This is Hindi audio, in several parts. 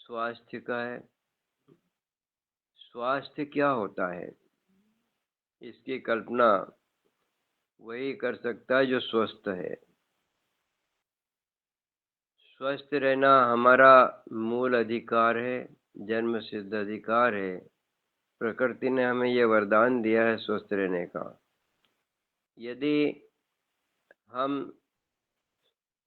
स्वास्थ्य का है। स्वास्थ्य क्या होता है, इसकी कल्पना वही कर सकता है जो स्वस्थ है। स्वस्थ रहना हमारा मूल अधिकार है, जन्म सिद्ध अधिकार है। प्रकृति ने हमें ये वरदान दिया है स्वस्थ रहने का। यदि हम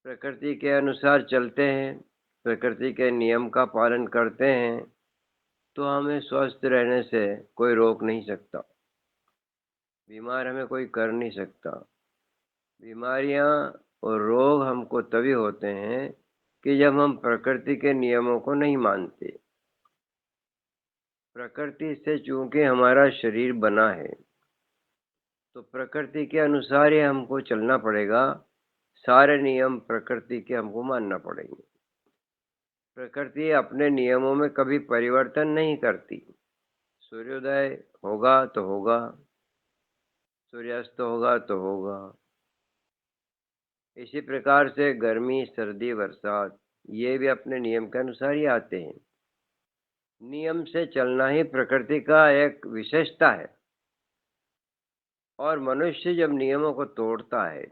प्रकृति के अनुसार चलते हैं, प्रकृति के नियम का पालन करते हैं, तो हमें स्वस्थ रहने से कोई रोक नहीं सकता। बीमार हमें कोई कर नहीं सकता। बीमारियां और रोग हमको तभी होते हैं कि जब हम प्रकृति के नियमों को नहीं मानते। प्रकृति से चूंकि हमारा शरीर बना है, तो प्रकृति के अनुसार ही हमको चलना पड़ेगा। सारे नियम प्रकृति के हमको मानना पड़ेंगे। प्रकृति अपने नियमों में कभी परिवर्तन नहीं करती। सूर्योदय होगा तो होगा, सूर्यास्त होगा तो होगा। इसी प्रकार से गर्मी, सर्दी, बरसात ये भी अपने नियम के अनुसार ही आते हैं। नियम से चलना ही प्रकृति का एक विशेषता है। और मनुष्य जब नियमों को तोड़ता है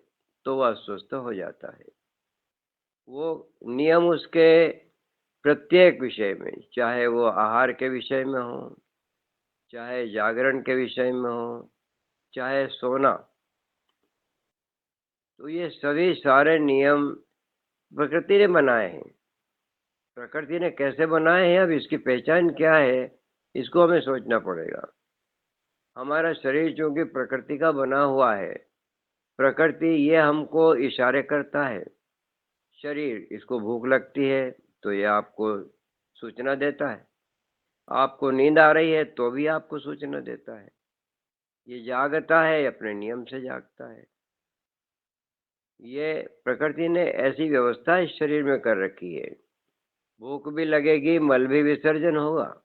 तो वह अस्वस्थ हो जाता है। वो नियम उसके प्रत्येक विषय में, चाहे वो आहार के विषय में हो, चाहे जागरण के विषय में हो, चाहे सोना, तो ये सभी सारे नियम प्रकृति ने बनाए हैं। प्रकृति ने कैसे बनाए हैं, अब इसकी पहचान क्या है, इसको हमें सोचना पड़ेगा। हमारा शरीर चूंकि प्रकृति का बना हुआ है, प्रकृति ये हमको इशारे करता है। शरीर, इसको भूख लगती है तो ये आपको सूचना देता है। आपको नींद आ रही है तो भी आपको सूचना देता है। ये जागता है, अपने नियम से जागता है। ये प्रकृति ने ऐसी व्यवस्था इस शरीर में कर रखी है। भूख भी लगेगी, मल भी विसर्जन होगा।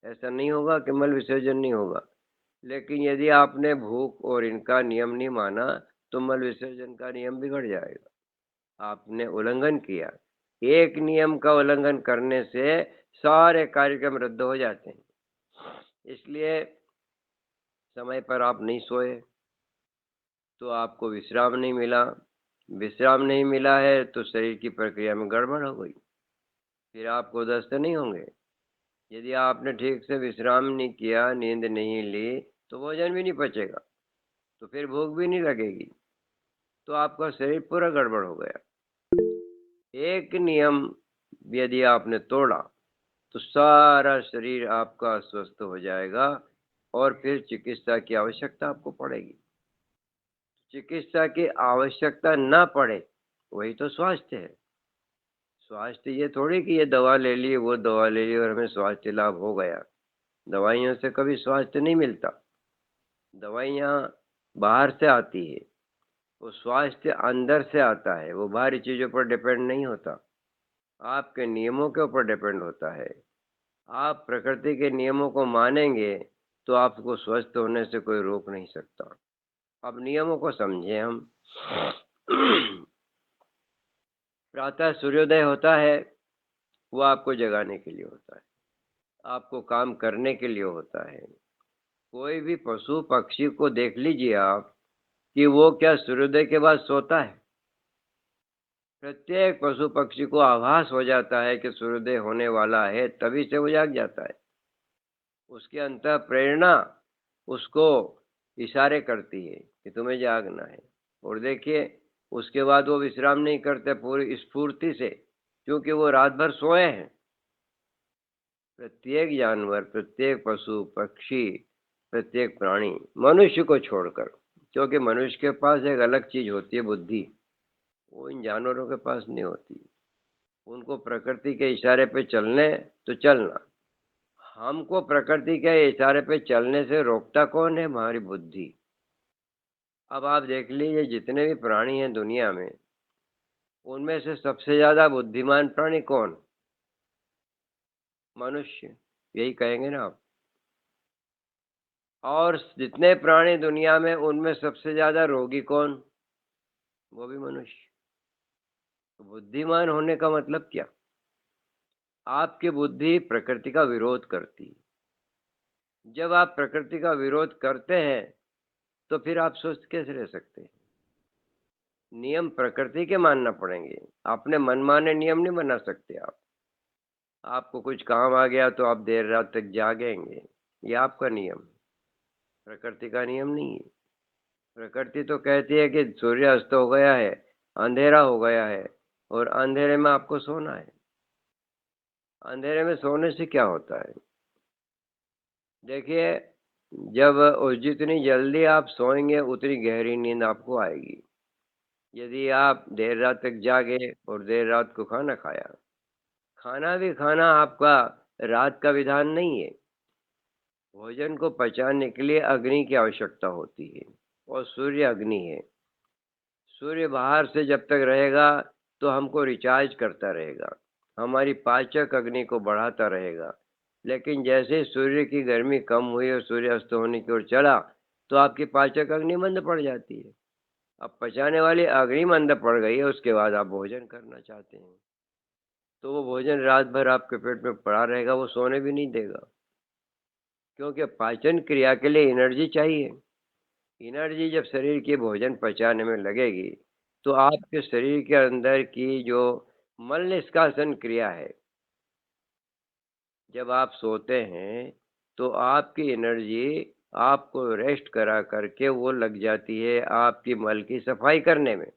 ऐसा नहीं होगा कि मल विसर्जन नहीं होगा। लेकिन यदि आपने भूख और इनका नियम नहीं माना, तो मल विसर्जन का नियम बिगड़ जाएगा। आपने उल्लंघन किया। एक नियम का उल्लंघन करने से सारे कार्यक्रम रद्द हो जाते हैं। इसलिए समय पर आप नहीं सोए तो आपको विश्राम नहीं मिला। विश्राम नहीं मिला है तो शरीर की प्रक्रिया में गड़बड़ हो गई, फिर आपको दस्त नहीं होंगे। यदि आपने ठीक से विश्राम नहीं किया, नींद नहीं ली, तो भोजन भी नहीं पचेगा, तो फिर भूख भी नहीं लगेगी, तो आपका शरीर पूरा गड़बड़ हो गया। एक नियम यदि आपने तोड़ा तो सारा शरीर आपका अस्वस्थ हो जाएगा और फिर चिकित्सा की आवश्यकता आपको पड़ेगी। चिकित्सा की आवश्यकता ना पड़े, वही तो स्वास्थ्य है। स्वास्थ्य ये थोड़ी कि ये दवा ले ली, वो दवा ले ली और हमें स्वास्थ्य लाभ हो गया। दवाइयों से कभी स्वास्थ्य नहीं मिलता। दवाइयाँ बाहर से आती है, वो स्वास्थ्य अंदर से आता है। वो बाहरी चीज़ों पर डिपेंड नहीं होता, आपके नियमों के ऊपर डिपेंड होता है। आप प्रकृति के नियमों को मानेंगे तो आपको स्वस्थ होने से कोई रोक नहीं सकता। अब नियमों को समझें हम। प्रातः सूर्योदय होता है, वो आपको जगाने के लिए होता है, आपको काम करने के लिए होता है। कोई भी पशु पक्षी को देख लीजिए आप कि वो क्या सूर्योदय के बाद सोता है। प्रत्येक पशु पक्षी को आभास हो जाता है कि सूर्योदय होने वाला है, तभी से वो जाग जाता है। उसकी अंतः प्रेरणा उसको इशारे करती है कि तुम्हें जागना है। और देखिए, उसके बाद वो विश्राम नहीं करते पूरी स्फूर्ति से, क्योंकि वो रात भर सोए हैं। प्रत्येक जानवर, प्रत्येक पशु पक्षी, प्रत्येक प्राणी, मनुष्य को छोड़कर, क्योंकि मनुष्य के पास एक अलग चीज होती है, बुद्धि। वो इन जानवरों के पास नहीं होती। उनको प्रकृति के इशारे पे चलने तो चलना। हमको प्रकृति के इशारे पे चलने से रोकता कौन है? हमारी बुद्धि। अब आप देख लीजिए, जितने भी प्राणी हैं दुनिया में, उनमें से सबसे ज्यादा बुद्धिमान प्राणी कौन? मनुष्य। यही कहेंगे ना आप। और जितने प्राणी दुनिया में, उनमें सबसे ज्यादा रोगी कौन? वो भी मनुष्य। तो बुद्धिमान होने का मतलब क्या? आपकी बुद्धि प्रकृति का विरोध करती है। जब आप प्रकृति का विरोध करते हैं तो फिर आप स्वस्थ कैसे रह सकते हैं? नियम प्रकृति के मानना पड़ेंगे, अपने मनमाने नियम नहीं बना सकते आप। आपको कुछ काम आ गया तो आप देर रात तक जागेंगे, ये आपका नियम, प्रकृति का नियम नहीं है। प्रकृति तो कहती है कि सूर्य अस्त हो गया है, अंधेरा हो गया है, और अंधेरे में आपको सोना है। अंधेरे में सोने से क्या होता है? देखिए, जब जितनी जल्दी आप सोएंगे उतनी गहरी नींद आपको आएगी। यदि आप देर रात तक जागे और देर रात को खाना खाया, खाना भी खाना आपका रात का विधान नहीं है। भोजन को पचाने के लिए अग्नि की आवश्यकता होती है, और सूर्य अग्नि है। सूर्य बाहर से जब तक रहेगा तो हमको रिचार्ज करता रहेगा, हमारी पाचक अग्नि को बढ़ाता रहेगा। लेकिन जैसे ही सूर्य की गर्मी कम हुई और सूर्य अस्त होने की ओर चला, तो आपकी पाचक अग्नि मंद पड़ जाती है। अब पचाने वाली अग्नि मंद पड़ गई है, उसके बाद आप भोजन करना चाहते हैं, तो वो भोजन रात भर आपके पेट में पड़ा रहेगा, वो सोने भी नहीं देगा। क्योंकि पाचन क्रिया के लिए एनर्जी चाहिए। एनर्जी जब शरीर के भोजन पचाने में लगेगी, तो आपके शरीर के अंदर की जो मल निष्कासन क्रिया है, जब आप सोते हैं तो आपकी एनर्जी आपको रेस्ट करा करके वो लग जाती है आपकी मल की सफाई करने में।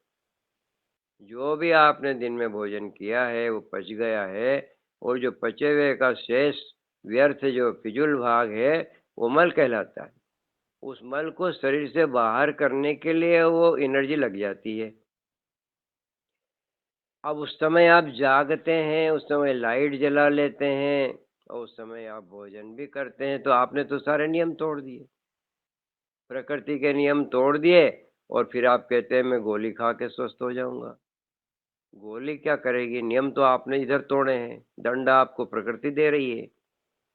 जो भी आपने दिन में भोजन किया है वो पच गया है, और जो पचे हुए का शेष व्यर्थ जो फिजूल भाग है, वो मल कहलाता है। उस मल को शरीर से बाहर करने के लिए वो एनर्जी लग जाती है। अब उस समय आप जागते हैं, उस समय लाइट जला लेते हैं, और उस समय आप भोजन भी करते हैं, तो आपने तो सारे नियम तोड़ दिए। प्रकृति के नियम तोड़ दिए, और फिर आप कहते हैं मैं गोली खा के स्वस्थ हो जाऊंगा। गोली क्या करेगी? नियम तो आपने इधर तोड़े हैं, दंड आपको प्रकृति दे रही है।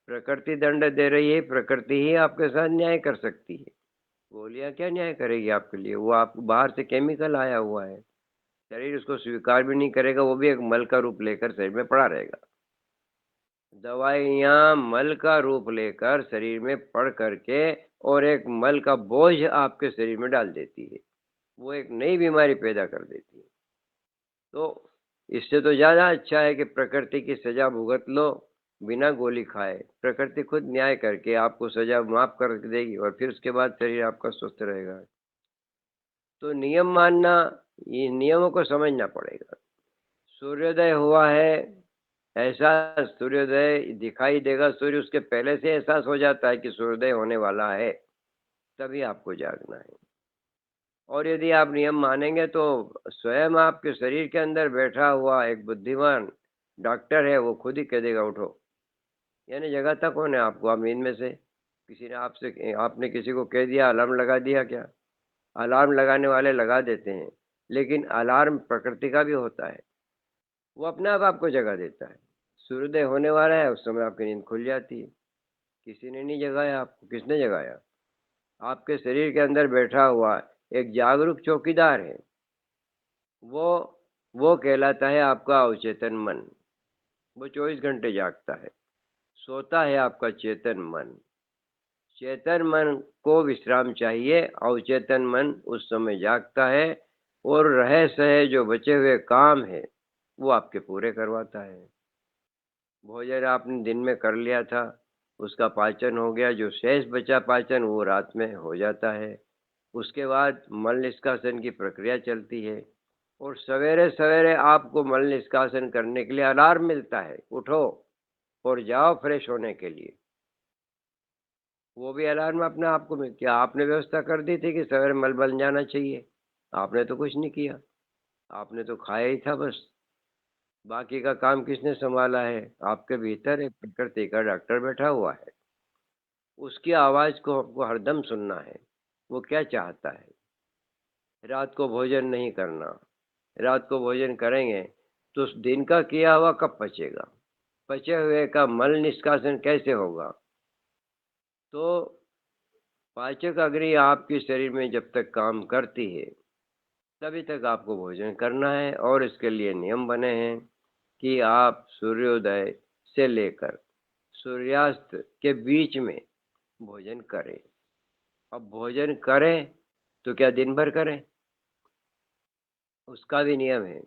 प्रकृति दंड दे रही है, प्रकृति ही आपके साथ न्याय कर सकती है। गोलियां क्या न्याय करेगी आपके लिए? वो आप बाहर से केमिकल आया हुआ है, शरीर उसको स्वीकार भी नहीं करेगा, वो भी एक मल का रूप लेकर शरीर में पड़ा रहेगा। दवाइयाँ मल का रूप लेकर शरीर में पड़ करके और एक मल का बोझ आपके शरीर में डाल देती है, वो एक नई बीमारी पैदा कर देती है। तो इससे तो ज़्यादा अच्छा है कि प्रकृति की सज़ा भुगत लो बिना गोली खाए। प्रकृति खुद न्याय करके आपको सज़ा माफ़ कर देगी, और फिर उसके बाद शरीर आपका स्वस्थ रहेगा। तो नियम मानना, ये नियमों को समझना पड़ेगा। सूर्योदय हुआ है, ऐसा सूर्योदय दिखाई देगा, सूर्य उसके पहले से एहसास हो जाता है कि सूर्योदय होने वाला है, तभी आपको जागना है। और यदि आप नियम मानेंगे तो स्वयं आपके शरीर के अंदर बैठा हुआ एक बुद्धिमान डॉक्टर है, वो खुद ही कह देगा उठो। यानी जगाता कौन है आपको? आप नींद में से किसी ने आपसे आपने किसी को कह दिया, अलार्म लगा दिया क्या? अलार्म लगाने वाले लगा देते हैं, लेकिन अलार्म प्रकृति का भी होता है, वो अपने आप आपको जगा देता है। सूर्योदय होने वाला है, उस समय आपकी नींद खुल जाती है। किसी ने नहीं जगाया आपको, किसने जगाया? आपके शरीर के अंदर बैठा हुआ एक जागरूक चौकीदार है, वो वो कहलाता है आपका अवचेतन मन। वो 24 घंटे जागता है, सोता है आपका चेतन मन। चेतन मन को विश्राम चाहिए, अवचेतन मन उस समय जागता है, और रहे सहे जो बचे हुए काम है वो आपके पूरे करवाता है। भोजन आपने दिन में कर लिया था, उसका पाचन हो गया, जो शेष बचा पाचन वो रात में हो जाता है। उसके बाद मल निष्कासन की प्रक्रिया चलती है, और सवेरे सवेरे आपको मल निष्कासन करने के लिए अलार्म मिलता है, उठो और जाओ फ्रेश होने के लिए। वो भी अलार्म अपने आप को में, क्या आपने व्यवस्था कर दी थी कि सवेरे मल बन जाना चाहिए? आपने तो कुछ नहीं किया, आपने तो खाया ही था बस। बाकी का काम किसने संभाला है? आपके भीतर एक प्रकृति का डॉक्टर बैठा हुआ है, उसकी आवाज़ को हमको हरदम सुनना है। वो क्या चाहता है? रात को भोजन नहीं करना। रात को भोजन करेंगे तो उस दिन का किया हुआ कब पचेगा? पचे हुए का मल निष्कासन कैसे होगा? तो पाचक अग्नि आपके शरीर में जब तक काम करती है, तभी तक आपको भोजन करना है, और इसके लिए नियम बने हैं कि आप सूर्योदय से लेकर सूर्यास्त के बीच में भोजन करें। अब भोजन करें तो क्या दिन भर करें? उसका भी नियम है।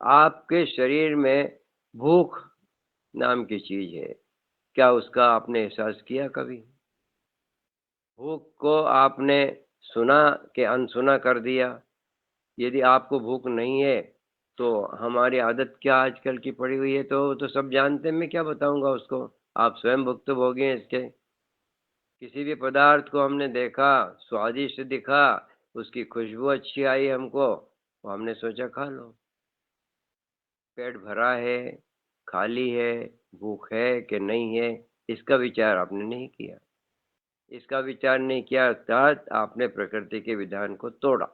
आपके शरीर में भूख नाम की चीज है, क्या उसका आपने एहसास किया कभी? भूख को आपने सुना कि अनसुना कर दिया? यदि आपको भूख नहीं है तो हमारी आदत क्या आजकल की पड़ी हुई है, तो सब जानते हैं, मैं क्या बताऊंगा उसको। आप स्वयं भुक्तभोगी हैं इसके। किसी भी पदार्थ को हमने देखा, स्वादिष्ट दिखा, उसकी खुशबू अच्छी आई हमको, तो हमने सोचा खा लो। पेट भरा है, खाली है, भूख है कि नहीं है, इसका विचार आपने नहीं किया। इसका विचार नहीं किया अर्थात आपने प्रकृति के विधान को तोड़ा।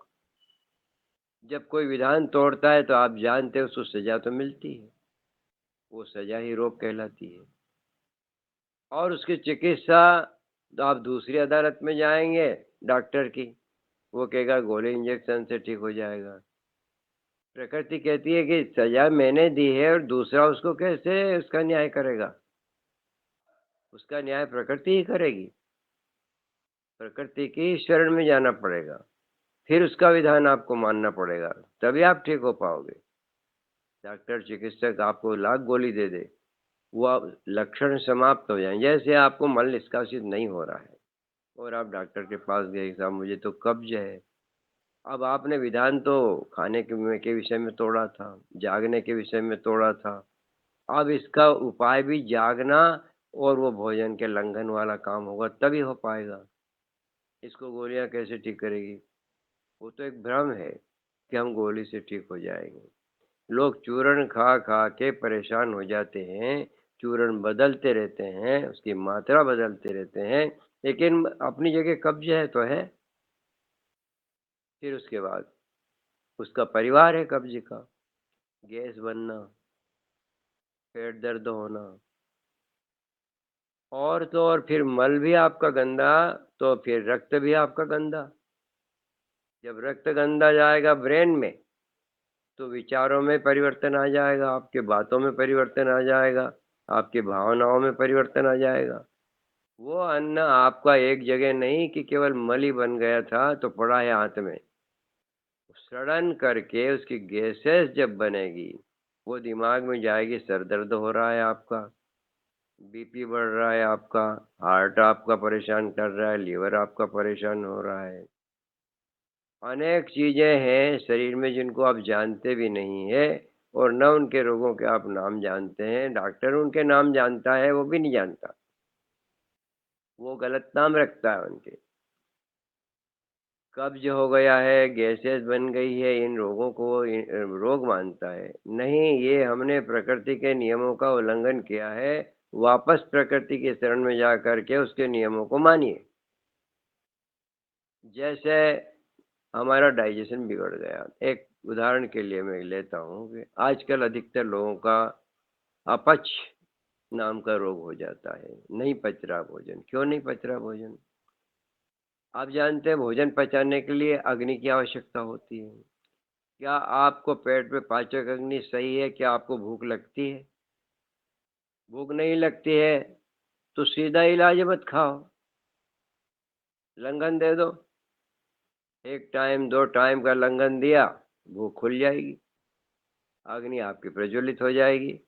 जब कोई विधान तोड़ता है तो आप जानते हो उसको सजा तो मिलती है, वो सजा ही रोग कहलाती है। और उसकी चिकित्सा तो आप दूसरी अदालत में जाएंगे डॉक्टर की, वो कहेगा गोली इंजेक्शन से ठीक हो जाएगा। प्रकृति कहती है कि सजा मैंने दी है और दूसरा उसको कैसे उसका न्याय करेगा? उसका न्याय प्रकृति ही करेगी। प्रकृति की शरण में जाना पड़ेगा, फिर उसका विधान आपको मानना पड़ेगा, तभी आप ठीक हो पाओगे। डॉक्टर चिकित्सक आपको लाख गोली दे दे, वो लक्षण समाप्त हो जाए, जैसे आपको मल निष्कासित नहीं हो रहा है और आप डॉक्टर के पास गए, साहब मुझे तो कब्ज है। अब आपने विधान तो खाने के विषय में तोड़ा था, जागने के विषय में तोड़ा था। अब इसका उपाय भी जागना और वो भोजन के लंघन वाला काम होगा तभी हो पाएगा। इसको गोलियां कैसे ठीक करेगी? वो तो एक भ्रम है कि हम गोली से ठीक हो जाएंगे। लोग चूर्ण खा खा के परेशान हो जाते हैं, चूर्ण बदलते रहते हैं, उसकी मात्रा बदलते रहते हैं, लेकिन अपनी जगह कब्ज है तो है। फिर उसके बाद उसका परिवार है कब्ज का, गैस बनना, पेट दर्द होना, और तो और फिर मल भी आपका गंदा, तो फिर रक्त भी आपका गंदा। जब रक्त गंदा जाएगा ब्रेन में तो विचारों में परिवर्तन आ जाएगा, आपके बातों में परिवर्तन आ जाएगा, आपकी भावनाओं में परिवर्तन आ जाएगा। वो अन्न आपका एक जगह नहीं कि केवल मल ही बन गया था तो पड़ा है हाथ में, सड़न करके उसकी गैसेस जब बनेगी वो दिमाग में जाएगी। सर दर्द हो रहा है आपका, बीपी बढ़ रहा है आपका, हार्ट आपका परेशान कर रहा है, लीवर आपका परेशान हो रहा है, अनेक चीजें हैं शरीर में जिनको आप जानते भी नहीं है, और न उनके रोगों के आप नाम जानते हैं। डॉक्टर उनके नाम जानता है, वो भी नहीं जानता, वो गलत नाम रखता है उनके। कब्ज हो गया है, गैसेस बन गई है, इन रोगों को वो रोग मानता है। नहीं, ये हमने प्रकृति के नियमों का उल्लंघन किया है। वापस प्रकृति के शरण में जा करके उसके नियमों को मानिए। जैसे हमारा डाइजेशन बिगड़ गया, एक उदाहरण के लिए मैं लेता हूँ कि आजकल अधिकतर लोगों का अपच नाम का रोग हो जाता है। नहीं पच रहा भोजन। क्यों नहीं पच रहा भोजन? आप जानते हैं भोजन पचाने के लिए अग्नि की आवश्यकता होती है। क्या आपको पेट में पाचक अग्नि सही है? क्या आपको भूख लगती है? भूख नहीं लगती है तो सीधा इलाज मत खाओ, लंघन दे दो। एक टाइम 2 टाइम का लंघन दिया, भूख खुल जाएगी, अग्नि आपकी प्रज्वलित हो जाएगी।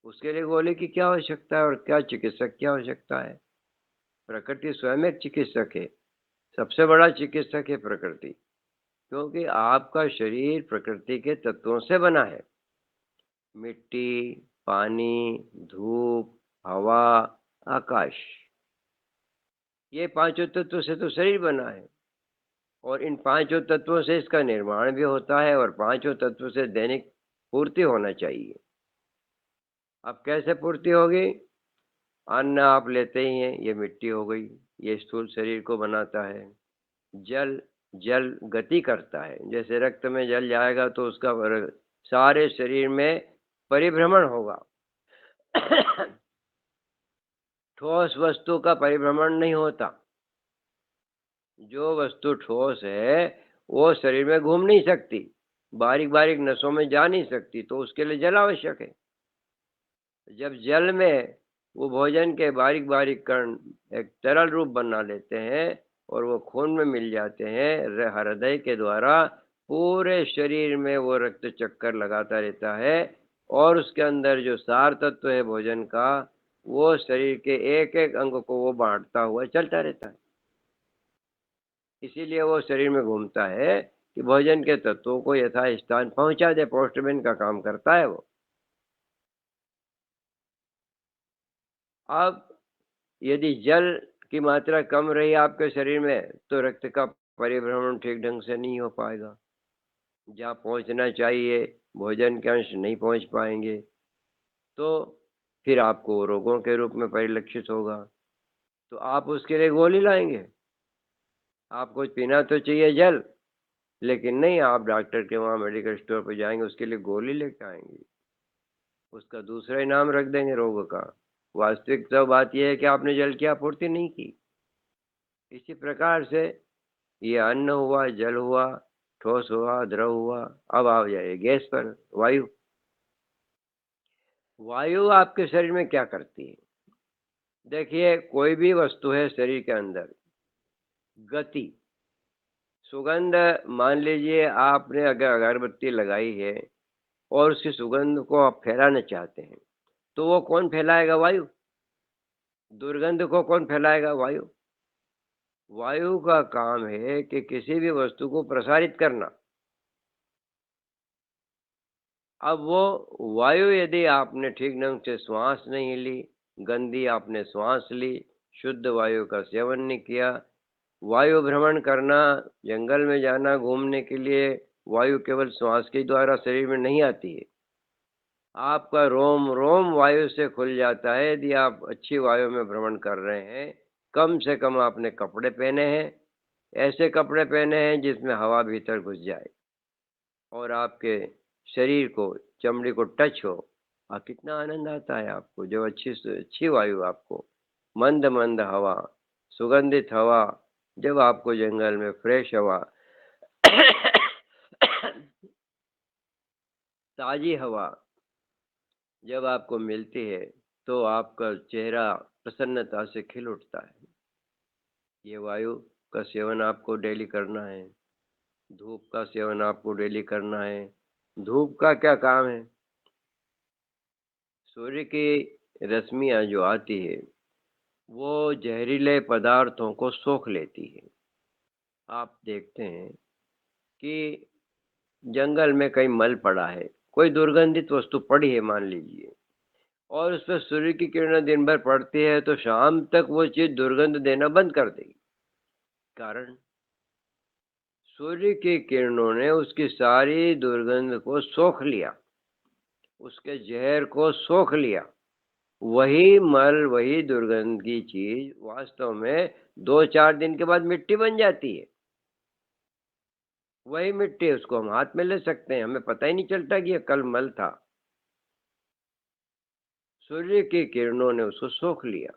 उसके लिए गोली की क्या आवश्यकता है और क्या चिकित्सक की आवश्यकता है? प्रकृति स्वयं एक चिकित्सक है, सबसे बड़ा चिकित्सक है प्रकृति, क्योंकि आपका शरीर प्रकृति के तत्वों से बना है। मिट्टी, पानी, धूप, हवा, आकाश, ये पांचों तत्व से तो शरीर बना है, और इन पांचों तत्वों से इसका निर्माण भी होता है, और पांचों तत्व से दैनिक पूर्ति होना चाहिए। अब कैसे पूर्ति होगी? अन्न आप लेते ही हैं, ये मिट्टी हो गई, ये स्थूल शरीर को बनाता है। जल, जल गति करता है, जैसे रक्त में जल जाएगा तो उसका सारे शरीर में परिभ्रमण होगा। ठोस वस्तु का परिभ्रमण नहीं होता। जो वस्तु ठोस है वो शरीर में घूम नहीं सकती, बारीक बारीक नसों में जा नहीं सकती, तो उसके लिए जल आवश्यक है। जब जल में वो भोजन के बारीक बारीक कण एक तरल रूप बना लेते हैं और वो खून में मिल जाते हैं, हृदय के द्वारा पूरे शरीर में वो रक्त चक्कर लगाता रहता है और उसके अंदर जो सार तत्व है भोजन का, वो शरीर के एक एक अंग को वो बांटता हुआ चलता रहता है। इसीलिए वो शरीर में घूमता है कि भोजन के तत्वों को यथास्थान पहुंचा दे। पोस्टमैन का काम करता है वो। अब यदि जल की मात्रा कम रही आपके शरीर में तो रक्त का परिभ्रमण ठीक ढंग से नहीं हो पाएगा। जहाँ पहुंचना चाहिए भोजन के अंश नहीं पहुंच पाएंगे, तो फिर आपको रोगों के रूप में परिलक्षित होगा। तो आप उसके लिए गोली लाएंगे। आपको पीना तो चाहिए जल, लेकिन नहीं, आप डॉक्टर के वहाँ मेडिकल स्टोर पर जाएंगे, उसके लिए गोली लेके आएंगे। उसका दूसरा ही नाम रख देंगे रोग का। वास्तविक तो बात यह है कि आपने जल की आपूर्ति नहीं की। इसी प्रकार से ये अन्न हुआ, जल हुआ, ठोस हुआ, द्रव हुआ। अब आ जाए गैस पर, वायु। वायु आपके शरीर में क्या करती है? देखिए, कोई भी वस्तु है शरीर के अंदर, गति, सुगंध। मान लीजिए आपने अगर अगरबत्ती लगाई है और उसकी सुगंध को आप फैलाना चाहते हैं, तो वो कौन फैलाएगा? वायु। दुर्गंध को कौन फैलाएगा? वायु। वायु का काम है कि किसी भी वस्तु को प्रसारित करना। अब वो वायु यदि आपने ठीक ढंग से श्वास नहीं ली, गंदी आपने श्वास ली, शुद्ध वायु का सेवन नहीं किया, वायु भ्रमण करना, जंगल में जाना घूमने के लिए, वायु केवल श्वास के द्वारा शरीर में नहीं आती है। आपका रोम रोम वायु से खुल जाता है यदि आप अच्छी वायु में भ्रमण कर रहे हैं। कम से कम आपने कपड़े पहने हैं, ऐसे कपड़े पहने हैं जिसमें हवा भीतर घुस जाए और आपके शरीर को, चमड़ी को टच हो। कितना आनंद आता है आपको जो अच्छी से अच्छी वायु आपको, मंद मंद हवा, सुगंधित हवा, जब आपको जंगल में फ्रेश हवा ताजी हवा जब आपको मिलती है, तो आपका चेहरा प्रसन्नता से खिल उठता है। ये वायु का सेवन आपको डेली करना है। धूप का सेवन आपको डेली करना है। धूप का क्या काम है? सूर्य की रश्मियाँ जो आती है, वो जहरीले पदार्थों को सोख लेती है। आप देखते हैं कि जंगल में कहीं मल पड़ा है, कोई दुर्गंधित वस्तु पड़ी है मान लीजिए, और उस पर सूर्य की किरणें दिन भर पड़ती है, तो शाम तक वो चीज दुर्गंध देना बंद कर देगी। कारण, सूर्य की किरणों ने उसकी सारी दुर्गंध को सोख लिया, उसके जहर को सोख लिया। वही मल, वही दुर्गंध की चीज वास्तव में 2-4 दिन के बाद मिट्टी बन जाती है। वही मिट्टी, उसको हम हाथ में ले सकते हैं, हमें पता ही नहीं चलता कि ये कल मल था। सूर्य की किरणों ने उसको सोख लिया।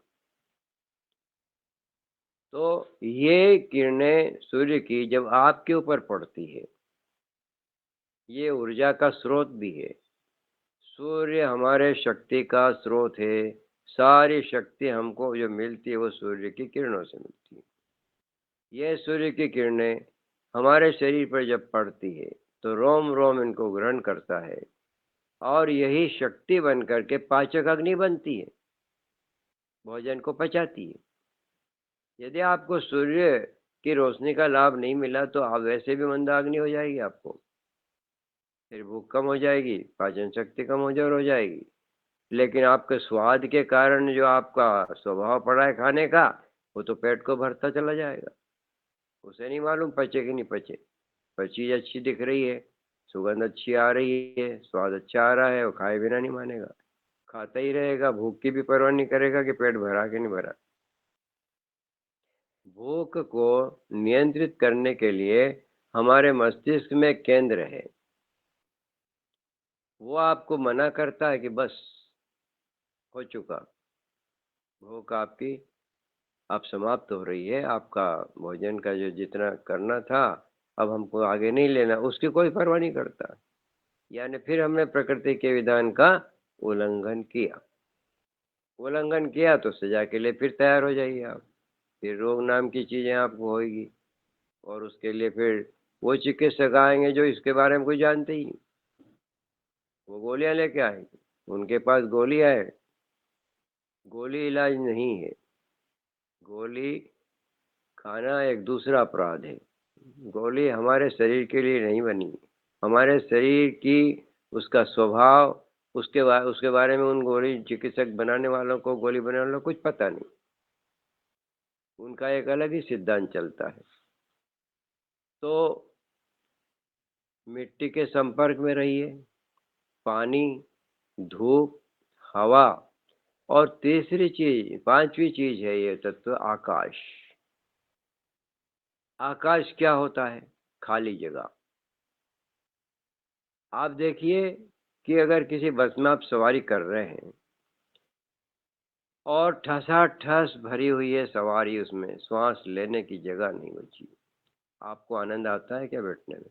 तो ये किरणें सूर्य की जब आपके ऊपर पड़ती है, ये ऊर्जा का स्रोत भी है। सूर्य हमारे शक्ति का स्रोत है। सारी शक्ति हमको जो मिलती है वो सूर्य की किरणों से मिलती है। ये सूर्य की किरणें हमारे शरीर पर जब पड़ती है, तो रोम रोम इनको ग्रहण करता है और यही शक्ति बन करके पाचक अग्नि बनती है, भोजन को पचाती है। यदि आपको सूर्य की रोशनी का लाभ नहीं मिला, तो आप वैसे भी मंदाग्नि हो जाएगी आपको। फिर भूख कम हो जाएगी, पाचन शक्ति कमजोर हो जाएगी। लेकिन आपके स्वाद के कारण जो आपका स्वभाव पड़ा है खाने का, वो तो पेट को भरता चला जाएगा। उसे नहीं मालूम पचे कि नहीं पचे, पर चीज अच्छी दिख रही है, सुगंध अच्छी आ रही है, स्वाद अच्छा आ रहा है, वो खाए बिना नहीं मानेगा, खाता ही रहेगा, भूख की भी परवाह नहीं करेगा कि पेट भरा कि नहीं भरा। भूख को नियंत्रित करने के लिए हमारे मस्तिष्क में केंद्र है, वो आपको मना करता है कि बस हो चुका, भूख आपकी अब समाप्त हो रही है, आपका भोजन का जो जितना करना था अब हमको आगे नहीं लेना, उसकी कोई परवाह नहीं करता। यानी फिर हमने प्रकृति के विधान का उल्लंघन किया। उल्लंघन किया तो सजा के लिए फिर तैयार हो जाइए आप, फिर रोग नाम की चीजें आपको होगी, और उसके लिए फिर वो चिकित्सक आएंगे जो इसके बारे में कुछ जानते ही नहीं, वो गोलियां लेके आएंगे, उनके पास गोलियां है। गोली इलाज नहीं है, गोली खाना एक दूसरा अपराध है। गोली हमारे शरीर के लिए नहीं बनी, हमारे शरीर की उसका स्वभाव, उसके बारे में उन गोली चिकित्सक बनाने वालों को, गोली बनाने वालों को कुछ पता नहीं, उनका एक अलग ही सिद्धांत चलता है। तो मिट्टी के संपर्क में रहिए, पानी, धूप, हवा, और तीसरी चीज, पांचवी चीज है ये तत्व, आकाश। आकाश क्या होता है? खाली जगह। आप देखिए कि अगर किसी बस में आप सवारी कर रहे हैं और ठसाठस भरी हुई है सवारी, उसमें श्वास लेने की जगह नहीं बची, आपको आनंद आता है क्या बैठने में?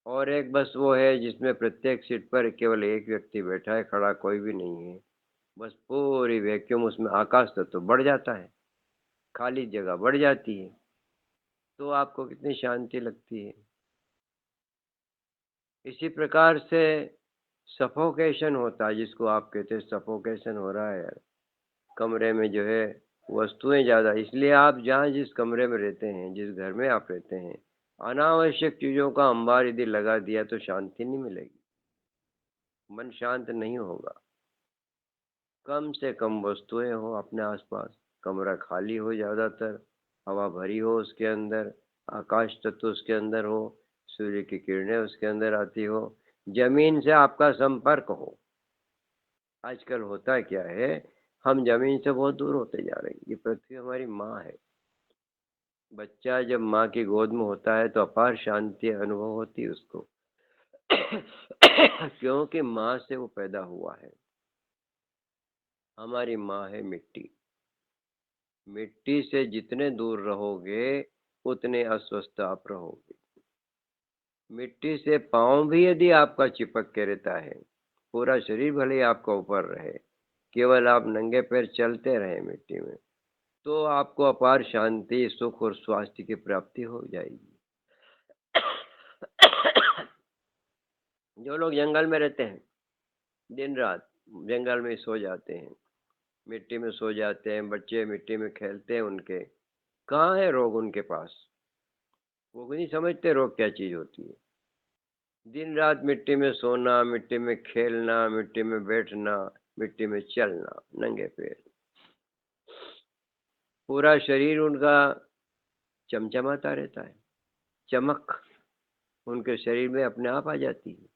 और एक बस वो है जिसमें प्रत्येक सीट पर केवल एक व्यक्ति बैठा है, खड़ा कोई भी नहीं है, बस पूरी वैक्यूम, उसमें आकाश तत्व बढ़ जाता है, खाली जगह बढ़ जाती है, तो आपको कितनी शांति लगती है। इसी प्रकार से सफोकेशन होता है, जिसको आप कहते हैं सफोकेशन हो रहा है यार, कमरे में जो है वस्तुएं ज़्यादा, इसलिए आप जहाँ जिस कमरे में रहते हैं, जिस घर में आप रहते हैं, अनावश्यक चीज़ों का अंबार यदि लगा दिया तो शांति नहीं मिलेगी, मन शांत नहीं होगा। कम से कम वस्तुएं हो अपने आसपास, कमरा खाली हो ज़्यादातर, हवा भरी हो उसके अंदर, आकाश तत्व उसके अंदर हो, सूर्य की किरणें उसके अंदर आती हो, जमीन से आपका संपर्क हो। आजकल होता क्या है, हम जमीन से बहुत दूर होते जा रहे हैं। ये पृथ्वी हमारी माँ है। बच्चा जब माँ की गोद में होता है तो अपार शांति अनुभव होती है उसको क्योंकि माँ से वो पैदा हुआ है। हमारी माँ है मिट्टी। मिट्टी से जितने दूर रहोगे उतने अस्वस्थ आप रहोगे। मिट्टी से पाँव भी यदि आपका चिपक के रहता है, पूरा शरीर भले ही आपका ऊपर रहे, केवल आप नंगे पैर चलते रहे मिट्टी में, तो आपको अपार शांति, सुख और स्वास्थ्य की प्राप्ति हो जाएगी। जो लोग जंगल में रहते हैं, दिन रात जंगल में सो जाते हैं, मिट्टी में सो जाते हैं, बच्चे मिट्टी में खेलते हैं, उनके कहाँ है रोग उनके पास? वो नहीं समझते रोग क्या चीज होती है। दिन रात मिट्टी में सोना, मिट्टी में खेलना, मिट्टी में बैठना, मिट्टी में चलना, नंगे पैर, पूरा शरीर उनका चमचमाता रहता है, चमक उनके शरीर में अपने आप आ जाती है।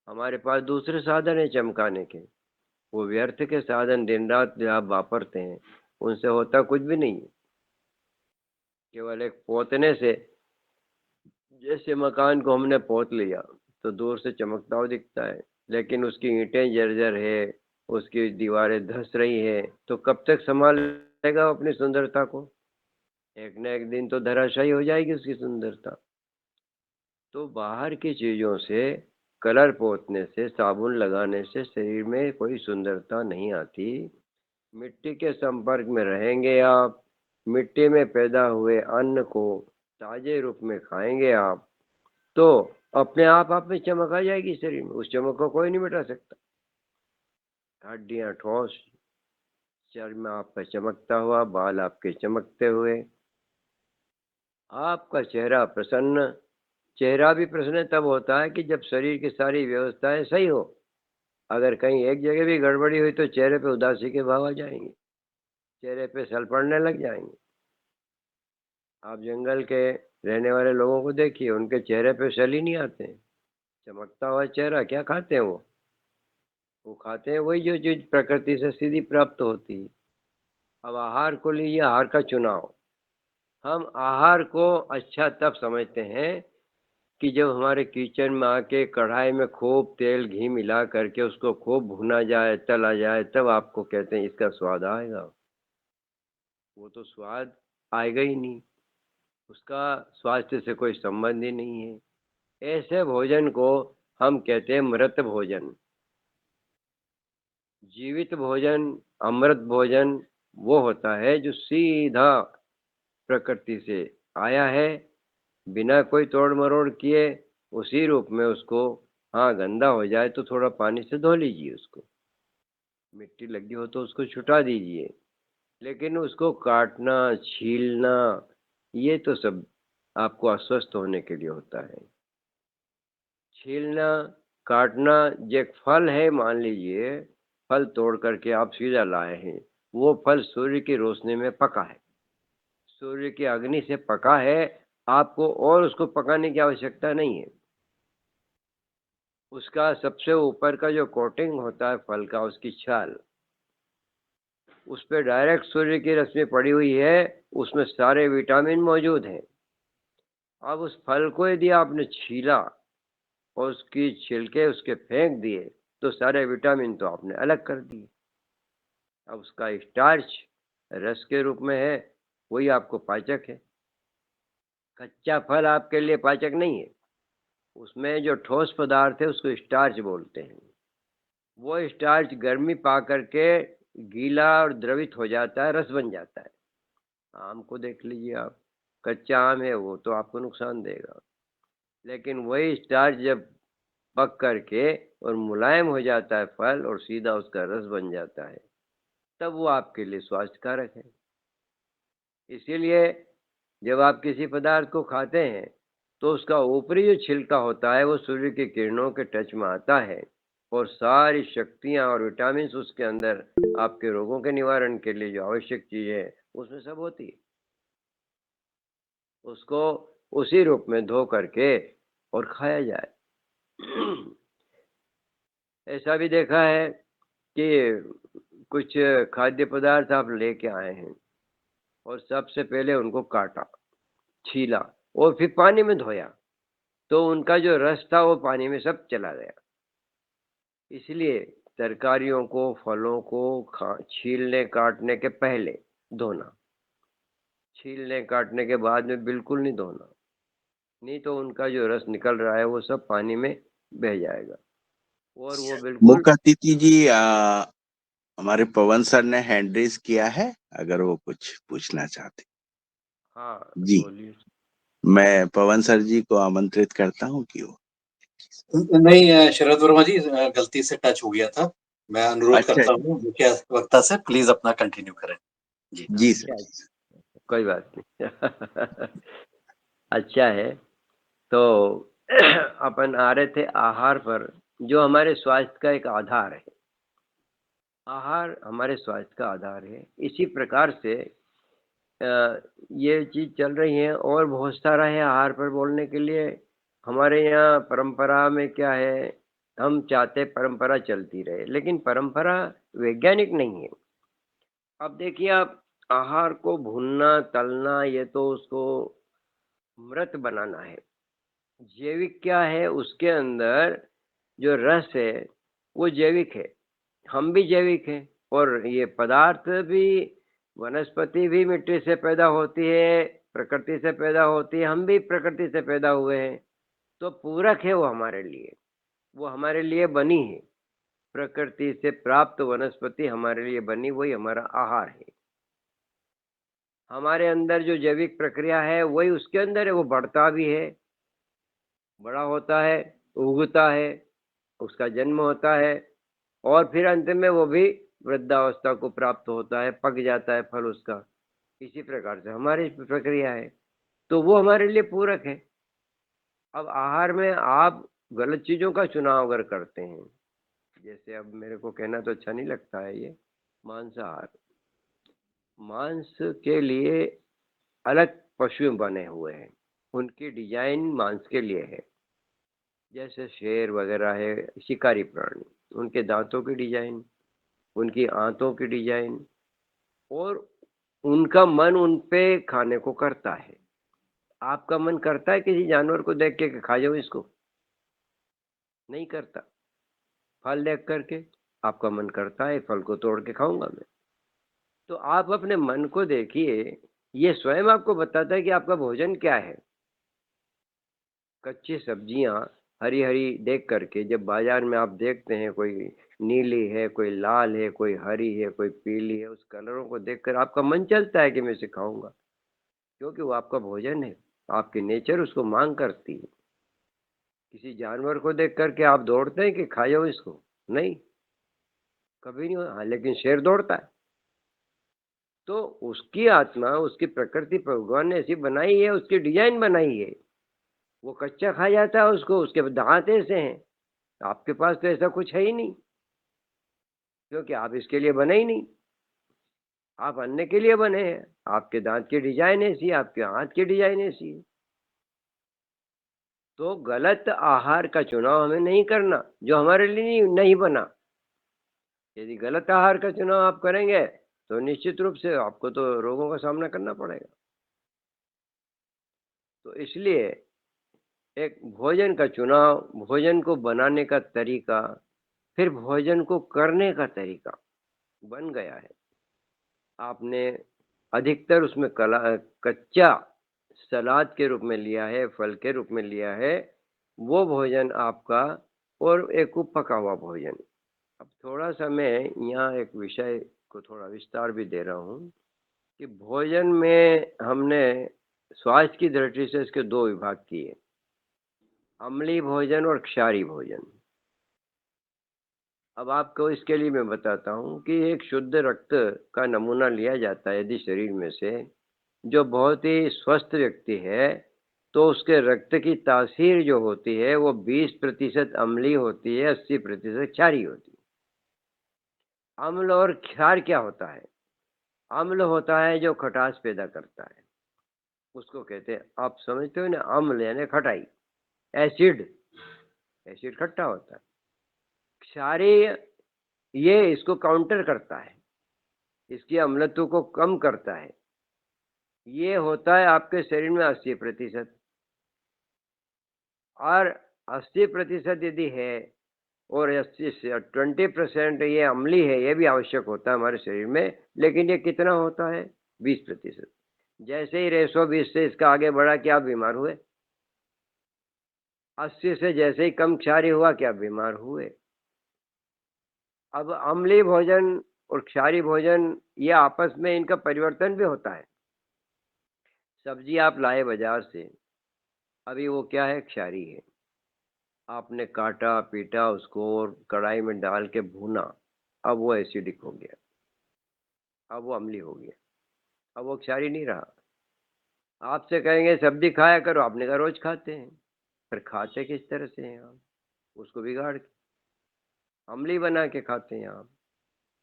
हमारे पास दूसरे साधन है चमकाने के, वो व्यर्थ के साधन दिन रात जो आप वापरते हैं, उनसे होता कुछ भी नहीं है। केवल एक पोतने से, जैसे मकान को हमने पोत लिया तो दूर से चमकता हुआ दिखता है, लेकिन उसकी ईंटें जर्जर है, उसकी दीवारें धंस रही है, तो कब तक संभाल लेगा अपनी सुंदरता को? एक न एक दिन तो धराशायी हो जाएगी उसकी सुंदरता। तो बाहर की चीजों से, कलर पोतने से, साबुन लगाने से शरीर में कोई सुंदरता नहीं आती। मिट्टी के संपर्क में रहेंगे आप, मिट्टी में पैदा हुए अन्न को ताजे रूप में खाएंगे आप, तो अपने आप में चमक आ जाएगी शरीर में, उस चमक को कोई नहीं मिटा सकता। हड्डियां ठोस, चर्म आपका चमकता हुआ, बाल आपके चमकते हुए, आपका चेहरा प्रसन्न। चेहरा भी प्रसन्न तब होता है कि जब शरीर की सारी व्यवस्थाएं सही हो। अगर कहीं एक जगह भी गड़बड़ी हुई तो चेहरे पे उदासी के भाव आ जाएंगे, चेहरे पे सल पड़ने लग जाएंगे। आप जंगल के रहने वाले लोगों को देखिए, उनके चेहरे पे सल ही नहीं आते हैं, चमकता हुआ चेहरा। क्या खाते हैं वो खाते हैं वही जो चीज प्रकृति से सीधी प्राप्त होती है। अब आहार को लीजिए, आहार का चुनाव, हम आहार को अच्छा तब समझते हैं कि जब हमारे किचन में आके कढ़ाई में खूब तेल घी मिला करके उसको खूब भुना जाए, तला जाए, तब आपको कहते हैं इसका स्वाद आएगा। वो तो स्वाद आएगा ही नहीं, उसका स्वास्थ्य से कोई संबंध ही नहीं है। ऐसे भोजन को हम कहते हैं मृत भोजन। जीवित भोजन, अमृत भोजन वो होता है जो सीधा प्रकृति से आया है, बिना कोई तोड़ मरोड़ किए, उसी रूप में उसको। हाँ, गंदा हो जाए तो थोड़ा पानी से धो लीजिए उसको, मिट्टी लगी हो तो उसको छुटा दीजिए, लेकिन उसको काटना, छीलना, ये तो सब आपको अस्वस्थ होने के लिए होता है। छीलना, काटना, जो एक फल है, मान लीजिए फल तोड़ करके आप सीधा लाए हैं, वो फल सूर्य की रोशनी में पका है, सूर्य की अग्नि से पका है, आपको और उसको पकाने की आवश्यकता नहीं है। उसका सबसे ऊपर का जो कोटिंग होता है फल का, उसकी छाल, उस पे डायरेक्ट सूर्य की रश्मि पड़ी हुई है, उसमें सारे विटामिन मौजूद हैं। अब उस फल को यदि आपने छीला और उसकी छिलके उसके फेंक दिए, तो सारे विटामिन तो आपने अलग कर दिए। अब उसका स्टार्च रस के रूप में है, वही आपको पाचक है। कच्चा फल आपके लिए पाचक नहीं है, उसमें जो ठोस पदार्थ है उसको स्टार्च बोलते हैं। वो स्टार्च गर्मी पा करके गीला और द्रवित हो जाता है, रस बन जाता है। आम को देख लीजिए आप, कच्चा आम है वो तो आपको नुकसान देगा, लेकिन वही स्टार्च जब पक करके और मुलायम हो जाता है फल और सीधा उसका रस बन जाता है, तब वो आपके लिए स्वास्थ्य कारक है। इसीलिए जब आप किसी पदार्थ को खाते हैं, तो उसका ऊपरी जो छिलका होता है वो सूर्य की किरणों के टच में आता है, और सारी शक्तियाँ और विटामिन उसके अंदर आपके रोगों के निवारण के लिए जो आवश्यक चीज़ें हैं उसमें सब होती है। उसको उसी रूप में धो करके और खाया जाए। ऐसा भी देखा है कि कुछ खाद्य पदार्थ आप लेके आए हैं और सबसे पहले उनको काटा, छीला और फिर पानी में धोया, तो उनका जो रस था वो पानी में सब चला गया। इसलिए तरकारियों को, फलों को छीलने काटने के पहले धोना, छीलने काटने के बाद में बिल्कुल नहीं धोना, नहीं तो उनका जो रस निकल रहा है वो सब पानी में बह जाएगा, और वो बिल्कुल। मुख्य अतिथि जी, हमारे पवन सर ने हैंड रेज किया है, अगर वो कुछ पूछना चाहते। हाँ, जी, बोलिए। मैं पवन सर जी को आमंत्रित करता हूँ कि वो। नहीं, शरद वर्मा जी, गलती से टच हो गया था। मैं अनुरोध अच्छा करता हूँ मुख्य वक्ता से, प्लीज अपना कंटिन्यू करें। जी जी सर। अच्छा, कोई बात नहीं। अच्छा है। तो अपन आ रहे थे आहार पर, जो हमारे स्वास्थ्य का एक आधार है। आहार हमारे स्वास्थ्य का आधार है। इसी प्रकार से ये चीज चल रही है, और बहुत सारा है आहार पर बोलने के लिए। हमारे यहाँ परंपरा में क्या है, हम चाहते परंपरा चलती रहे, लेकिन परंपरा वैज्ञानिक नहीं है। अब देखिए आप, आहार को भूनना, तलना, ये तो उसको मृत बनाना है। जैविक क्या है, उसके अंदर जो रस है वो जैविक है, हम भी जैविक हैं, और ये पदार्थ भी, वनस्पति भी मिट्टी से पैदा होती है, प्रकृति से पैदा होती है, हम भी प्रकृति से पैदा हुए हैं। तो पूरक है वो हमारे लिए, वो हमारे लिए बनी है। प्रकृति से प्राप्त वनस्पति हमारे लिए बनी, वही हमारा आहार है। हमारे अंदर जो जैविक प्रक्रिया है वही उसके अंदर है, वो बढ़ता भी है, बड़ा होता है, उगता है, उसका जन्म होता है, और फिर अंत में वो भी वृद्धावस्था को प्राप्त होता है, पक जाता है फल उसका। इसी प्रकार से हमारी प्रक्रिया है, तो वो हमारे लिए पूरक है। अब आहार में आप गलत चीजों का चुनाव अगर करते हैं, जैसे अब मेरे को कहना तो अच्छा नहीं लगता है, ये मांसाहार, मांस के लिए अलग पशु बने हुए हैं, उनकी डिजाइन मांस के लिए है। जैसे शेर वगैरह है, शिकारी प्राणी, उनके दांतों की डिजाइन, उनकी आंतों की डिजाइन, और उनका मन उन पे खाने को करता है। आपका मन करता है किसी जानवर को देख के कि खा जाओ इसको? नहीं करता। फल देख करके आपका मन करता है फल को तोड़ के खाऊंगा मैं। तो आप अपने मन को देखिए, ये स्वयं आपको बताता है कि आपका भोजन क्या है। कच्ची सब्जियां हरी हरी देख करके, जब बाजार में आप देखते हैं कोई नीली है, कोई लाल है, कोई हरी है, कोई पीली है, उस कलरों को देखकर आपका मन चलता है कि मैं इसे खाऊँगा, क्योंकि वो आपका भोजन है, आपकी नेचर उसको माँग करती है। किसी जानवर को देख कर के आप दौड़ते हैं कि खा जाओ इसको? नहीं, कभी नहीं। हाँ, लेकिन शेर दौड़ता है। तो उसकी आत्मा, उसकी प्रकृति भगवान ने ऐसी बनाई है, उसकी डिज़ाइन बनाई है। वो कच्चा खा जाता है उसको, उसके दाँत ऐसे हैं। आपके पास तो ऐसा कुछ है ही नहीं, क्योंकि आप इसके लिए बने ही नहीं। आप अन्य के लिए बने हैं। आपके दाँत की डिज़ाइन ऐसी है, आपके हाथ की डिज़ाइन ऐसी है। तो गलत आहार का चुनाव हमें नहीं करना, जो हमारे लिए नहीं बना। यदि गलत आहार का चुनाव आप करेंगे, तो निश्चित रूप से आपको तो रोगों का सामना करना पड़ेगा। तो इसलिए एक भोजन का चुनाव, भोजन को बनाने का तरीका, फिर भोजन को करने का तरीका बन गया है। आपने अधिकतर उसमें कच्चा सलाद के रूप में लिया है, फल के रूप में लिया है, वो भोजन आपका, और एक पका हुआ भोजन। अब थोड़ा-सा मैं यहाँ एक विषय को थोड़ा विस्तार भी दे रहा हूँ कि भोजन में हमने स्वास्थ्य की दृष्टि से इसके 2 विभाग किए, अम्लीय भोजन और क्षारीय भोजन। अब आपको इसके लिए मैं बताता हूँ कि एक शुद्ध रक्त का नमूना लिया जाता है यदि शरीर में से, जो बहुत ही स्वस्थ व्यक्ति है, तो उसके रक्त की तासीर जो होती है वो 20% अम्लीय होती है, 80% क्षारीय होती है। अम्ल और क्षार क्या होता है? अम्ल होता है जो खटास पैदा करता है, उसको कहते हैं, आप समझते हो ना, अम्ल यानी खटाई, एसिड, एसिड खट्टा होता है। क्षारीय ये इसको काउंटर करता है, इसकी अम्लत्व को कम करता है। ये होता है आपके शरीर में 80%, और 80% यदि है, और 80 से 20% ये अम्लीय है, ये भी आवश्यक होता है हमारे शरीर में, लेकिन ये कितना होता है? 20%। जैसे ही रेशो 20 से इसका आगे बढ़ा कि आप बीमार हुए, 80 से जैसे ही कम क्षारीय हुआ कि आप बीमार हुए। अब अम्लीय भोजन और क्षारीय भोजन, ये आपस में इनका परिवर्तन भी होता है। सब्जी आप लाए बाजार से, अभी वो क्या है? क्षारीय है। आपने काटा पीटा उसको और कढ़ाई में डाल के भूना, अब वो एसिडिक हो गया, अब वो अम्लीय हो गया, अब वो क्षारीय नहीं रहा। आपसे कहेंगे सब्जी खाया करो, आपने कहा रोज खाते हैं, पर खाते किस तरह से हैं आप? उसको बिगाड़ के अम्लीय बना के खाते हैं आप।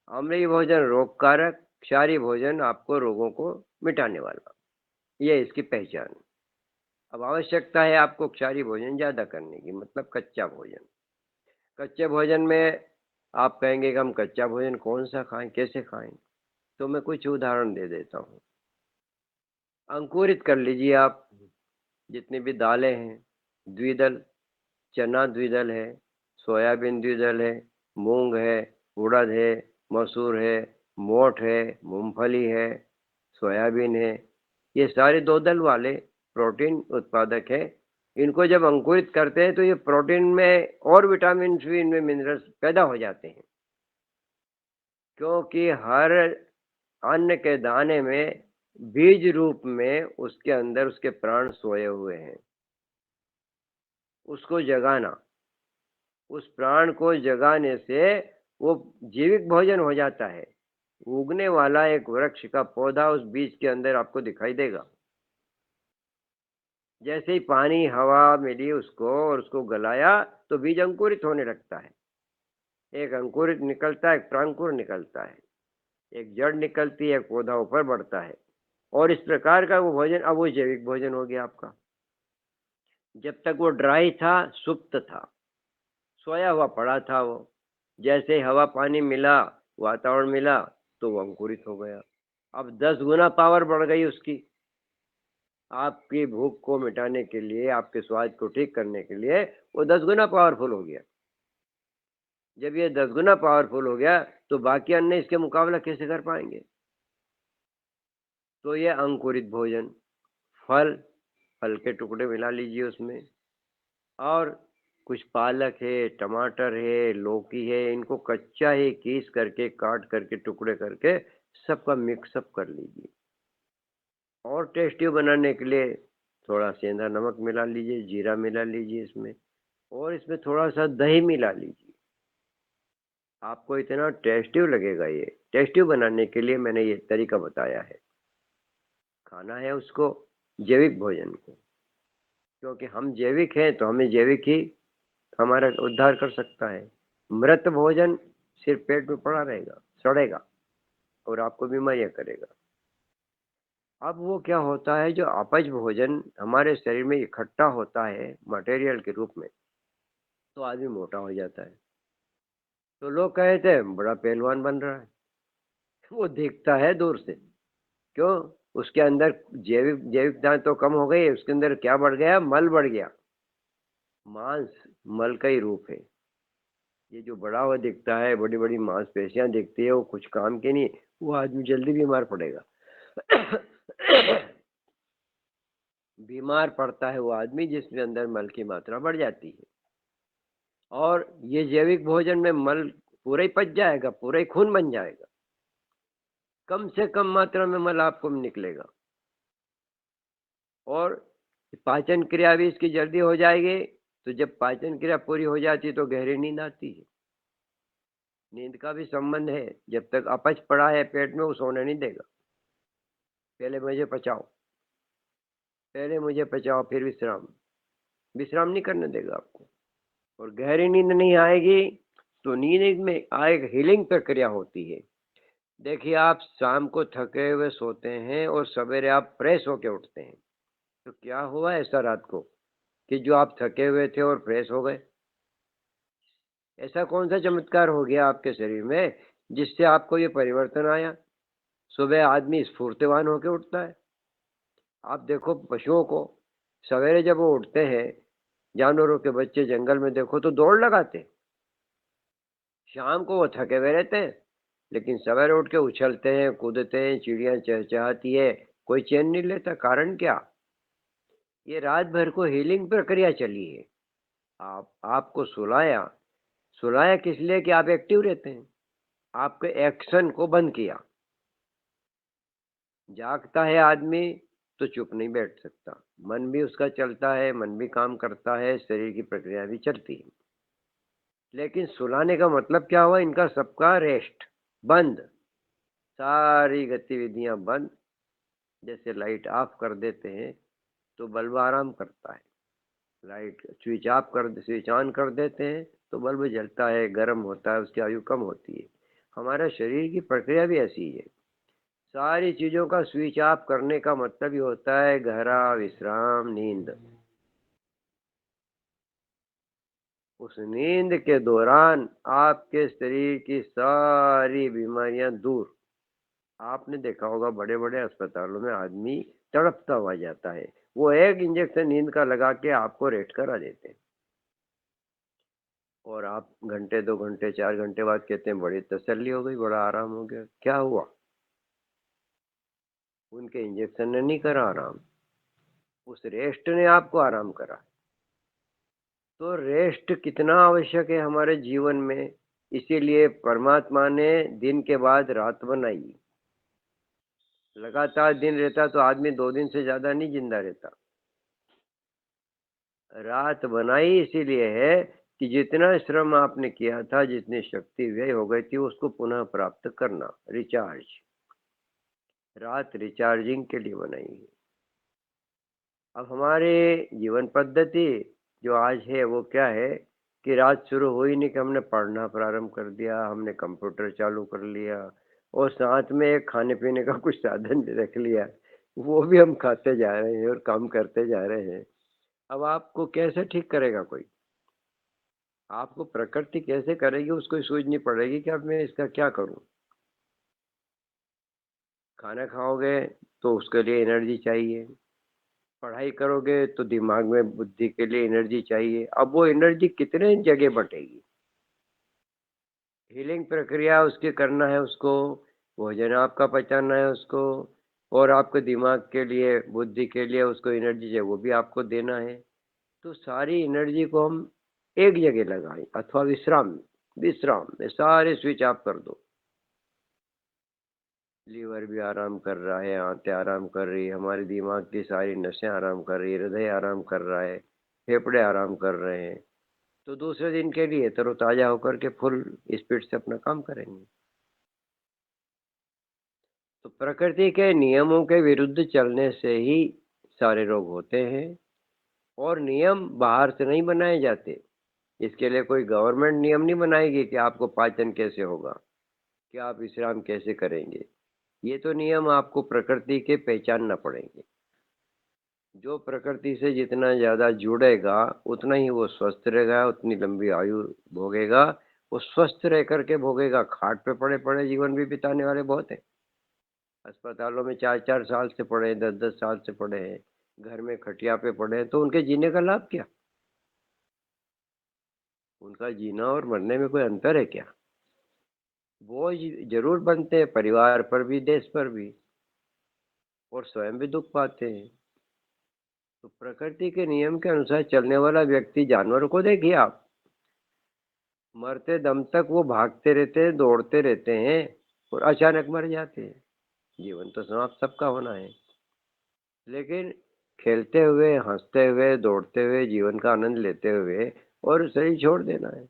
अम्लीय भोजन रोगकारक, क्षारीय भोजन आपको रोगों को मिटाने वाला, ये इसकी पहचान। अब आवश्यकता है आपको क्षारीय भोजन ज़्यादा करने की, मतलब कच्चा भोजन। कच्चे भोजन में आप कहेंगे कि हम कच्चा भोजन कौन सा खाएं, कैसे खाएं? तो मैं कुछ उदाहरण दे देता हूँ। अंकुरित कर लीजिए आप जितनी भी दालें हैं, द्विदल, चना द्विदल है, सोयाबीन द्विदल है, मूंग है, उड़द है, मसूर है, मोठ है, मूंगफली है, सोयाबीन है, ये सारे 2 दल वाले प्रोटीन उत्पादक हैं। इनको जब अंकुरित करते हैं तो ये प्रोटीन में और विटामिन भी, इनमें मिनरल्स पैदा हो जाते हैं, क्योंकि हर अन्न के दाने में बीज रूप में उसके अंदर उसके प्राण सोए हुए हैं। उसको जगाना, उस प्राण को जगाने से वो जीवित भोजन हो जाता है। उगने वाला एक वृक्ष का पौधा उस बीज के अंदर आपको दिखाई देगा। जैसे ही पानी हवा मिली उसको और उसको गलाया, तो बीज अंकुरित होने लगता है। एक अंकुरित निकलता है, एक प्रांकुर निकलता है, एक जड़ निकलती है, एक पौधा ऊपर बढ़ता है, और इस प्रकार का वो भोजन, अब वो जैविक भोजन हो गया आपका। जब तक वो ड्राई था, सुप्त था, सोया हुआ पड़ा था वो, जैसे ही हवा पानी मिला, वातावरण मिला, तो वो अंकुरित हो गया। अब 10 गुना पावर बढ़ गई उसकी। आपकी भूख को मिटाने के लिए, आपके स्वाद को ठीक करने के लिए वो 10 गुना पावरफुल हो गया। जब ये 10 गुना पावरफुल हो गया, तो बाकी अन्य इसके मुकाबला कैसे कर पाएंगे? तो ये अंकुरित भोजन, फल, फल के टुकड़े मिला लीजिए उसमें, और कुछ पालक है, टमाटर है, लौकी है, इनको कच्चा ही कीस करके काट करके टुकड़े करके सबका मिक्सअप कर लीजिए। और टेस्टी बनाने के लिए थोड़ा सेंधा नमक मिला लीजिए, जीरा मिला लीजिए इसमें, और इसमें थोड़ा सा दही मिला लीजिए। आपको इतना टेस्टी लगेगा। ये टेस्टी बनाने के लिए मैंने ये तरीका बताया है। खाना है उसको जैविक भोजन को, क्योंकि हम जैविक हैं तो हमें जैविक ही हमारा उद्धार कर सकता है। मृत भोजन सिर्फ पेट में पड़ा रहेगा, सड़ेगा और आपको बीमारियां करेगा। अब वो क्या होता है, जो अपच भोजन हमारे शरीर में इकट्ठा होता है मटेरियल के रूप में, तो आदमी मोटा हो जाता है। तो लोग कहते हैं बड़ा पहलवान बन रहा है। वो दिखता है दूर से। क्यों? उसके अंदर जैविकता तो कम हो गई, उसके अंदर क्या बढ़ गया? मल बढ़ गया। मांस मल का ही रूप है। ये जो बड़ा हुआ दिखता है, बड़ी बड़ी मांसपेशियां दिखती है, वो कुछ काम की नहीं। वो आदमी जल्दी बीमार पड़ेगा। बीमार पड़ता है वो आदमी जिसके अंदर मल की मात्रा बढ़ जाती है। और ये जैविक भोजन में मल पूरा ही पच जाएगा, पूरा ही खून बन जाएगा। कम से कम मात्रा में मल आपको निकलेगा और पाचन क्रिया भी इसकी जल्दी हो जाएगी। तो जब पाचन क्रिया पूरी हो जाती है तो गहरी नींद आती है। नींद का भी संबंध है। जब तक अपच पड़ा है पेट में, वो सोने नहीं देगा। पहले मुझे पचाओ, पहले मुझे पचाओ, फिर विश्राम। विश्राम नहीं करने देगा आपको। और गहरी नींद नहीं आएगी तो नींद में एक हीलिंग प्रक्रिया होती है। देखिए, आप शाम को थके हुए सोते हैं और सवेरे आप फ्रेश होके उठते हैं, तो क्या हुआ ऐसा रात को कि जो आप थके हुए थे और फ्रेश हो गए? ऐसा कौन सा चमत्कार हो गया आपके शरीर में जिससे आपको ये परिवर्तन आया? सुबह आदमी स्फूर्तिवान होकर उठता है। आप देखो पशुओं को, सवेरे जब वो उठते हैं, जानवरों के बच्चे जंगल में देखो तो दौड़ लगाते। शाम को वो थके हुए रहते हैं, लेकिन सवेरे उठ के उछलते हैं, कूदते हैं, चिड़िया चहचहाती है, कोई चैन नहीं लेता। कारण क्या? ये रात भर को हीलिंग प्रक्रिया चली है। आपको सुलाया। सुलाया किस लिए? कि आप एक्टिव रहते हैं। आपके एक्शन को बंद किया। जागता है आदमी तो चुप नहीं बैठ सकता। मन भी उसका चलता है, मन भी काम करता है, शरीर की प्रक्रिया भी चलती है। लेकिन सुलाने का मतलब क्या हुआ? इनका सबका रेस्ट बंद, सारी गतिविधियां बंद। जैसे लाइट ऑफ कर देते हैं तो बल्ब आराम करता है। लाइट स्विच ऑन कर देते हैं तो बल्ब जलता है, गर्म होता है, उसकी आयु कम होती है। हमारा शरीर की प्रक्रिया भी ऐसी है। सारी चीजों का स्विच ऑफ करने का मतलब ही होता है गहरा विश्राम, नींद। उस नींद के दौरान आपके शरीर की सारी बीमारियां दूर। आपने देखा होगा बड़े बड़े अस्पतालों में आदमी तड़पता हुआ जाता है। वो एक इंजेक्शन नींद का लगा के आपको रेस्ट करा देते हैं, और आप घंटे 2 घंटे 4 घंटे बाद कहते हैं बड़ी तसल्ली हो गई, बड़ा आराम हो गया। क्या हुआ? उनके इंजेक्शन ने नहीं करा आराम, उस रेस्ट ने आपको आराम करा। तो रेस्ट कितना आवश्यक है हमारे जीवन में। इसीलिए परमात्मा ने दिन के बाद रात बनाई। लगातार दिन रहता तो आदमी 2 दिन से ज्यादा नहीं जिंदा रहता। रात बनाई इसीलिए है कि जितना श्रम आपने किया था, जितनी शक्ति व्यय हो गई थी, उसको पुनः प्राप्त करना, रिचार्ज। रात रिचार्जिंग के लिए बनाई है। अब हमारे जीवन पद्धति जो आज है वो क्या है कि रात शुरू हुई नहीं कि हमने पढ़ना प्रारंभ कर दिया, हमने कंप्यूटर चालू कर लिया और साथ में एक खाने पीने का कुछ साधन भी रख लिया। वो भी हम खाते जा रहे हैं और काम करते जा रहे हैं। अब आपको कैसे ठीक करेगा कोई? आपको प्रकृति कैसे करेगी, उसको ही सूझनी पड़ेगी कि अब मैं इसका क्या करूं। खाना खाओगे तो उसके लिए एनर्जी चाहिए। पढ़ाई करोगे तो दिमाग में बुद्धि के लिए एनर्जी चाहिए। अब वो एनर्जी कितने जगह बटेगी? हीलिंग प्रक्रिया उसकी करना है उसको, भोजन आपका पचाना है उसको, और आपके दिमाग के लिए, बुद्धि के लिए उसको एनर्जी चाहिए, वो भी आपको देना है। तो सारी एनर्जी को हम एक जगह लगाएं, अथवा विश्राम विश्राम में सारे स्विच ऑफ कर दो। लीवर भी आराम कर रहा है, आंतें आराम कर रही है, हमारे दिमाग की सारी नसें आराम कर रही है, हृदय आराम कर रहा है, फेफड़े आराम कर रहे हैं, तो दूसरे दिन के लिए तरोताजा होकर के फुल स्पीड से अपना काम करेंगे। तो प्रकृति के नियमों के विरुद्ध चलने से ही सारे रोग होते हैं, और नियम बाहर से नहीं बनाए जाते। इसके लिए कोई गवर्नमेंट नियम नहीं बनाएगी कि आपको पाचन कैसे होगा, कि आप विश्राम कैसे करेंगे। ये तो नियम आपको प्रकृति के पहचानना पड़ेंगे। जो प्रकृति से जितना ज़्यादा जुड़ेगा उतना ही वो स्वस्थ रहेगा, उतनी लंबी आयु भोगेगा। वो स्वस्थ रह करके भोगेगा। खाट पे पड़े पड़े जीवन भी बिताने वाले बहुत हैं। अस्पतालों में 4-4 साल से पड़े हैं, 10-10 साल से पड़े हैं, घर में खटिया पे पड़े हैं, तो उनके जीने का लाभ क्या? उनका जीना और मरने में कोई अंतर है क्या? बोझ जरूर बनते हैं, परिवार पर भी, देश पर भी, और स्वयं भी दुख पाते हैं। तो प्रकृति के नियम के अनुसार चलने वाला व्यक्ति, जानवरों को देखिए आप, मरते दम तक वो भागते रहते हैं, दौड़ते रहते हैं, और अचानक मर जाते हैं। जीवन तो समाप्त सबका होना है, लेकिन खेलते हुए, हंसते हुए, दौड़ते हुए, जीवन का आनंद लेते हुए और शरीर छोड़ देना है।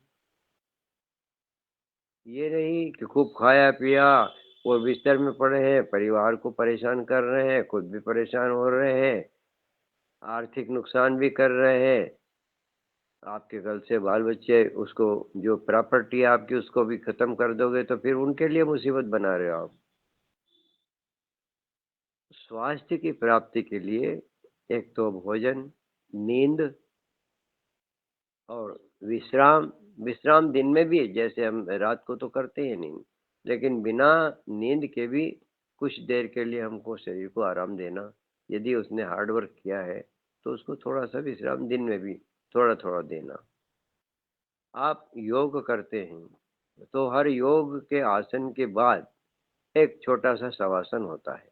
ये नहीं कि खूब खाया पिया और बिस्तर में पड़े हैं, परिवार को परेशान कर रहे हैं, खुद भी परेशान हो रहे हैं, आर्थिक नुकसान भी कर रहे हैं। आपके कल से बाल बच्चे, उसको जो प्रॉपर्टी है आपकी, उसको भी खत्म कर दोगे, तो फिर उनके लिए मुसीबत बना रहे हो आप। स्वास्थ्य की प्राप्ति के लिए एक तो भोजन, नींद और विश्राम। विश्राम दिन में भी, जैसे हम रात को तो करते हैं नींद, लेकिन बिना नींद के भी कुछ देर के लिए हमको शरीर को आराम देना। यदि उसने हार्ड वर्क किया है तो उसको थोड़ा सा विश्राम दिन में भी थोड़ा थोड़ा देना। आप योग करते हैं तो हर योग के आसन के बाद एक छोटा सा शवासन होता है।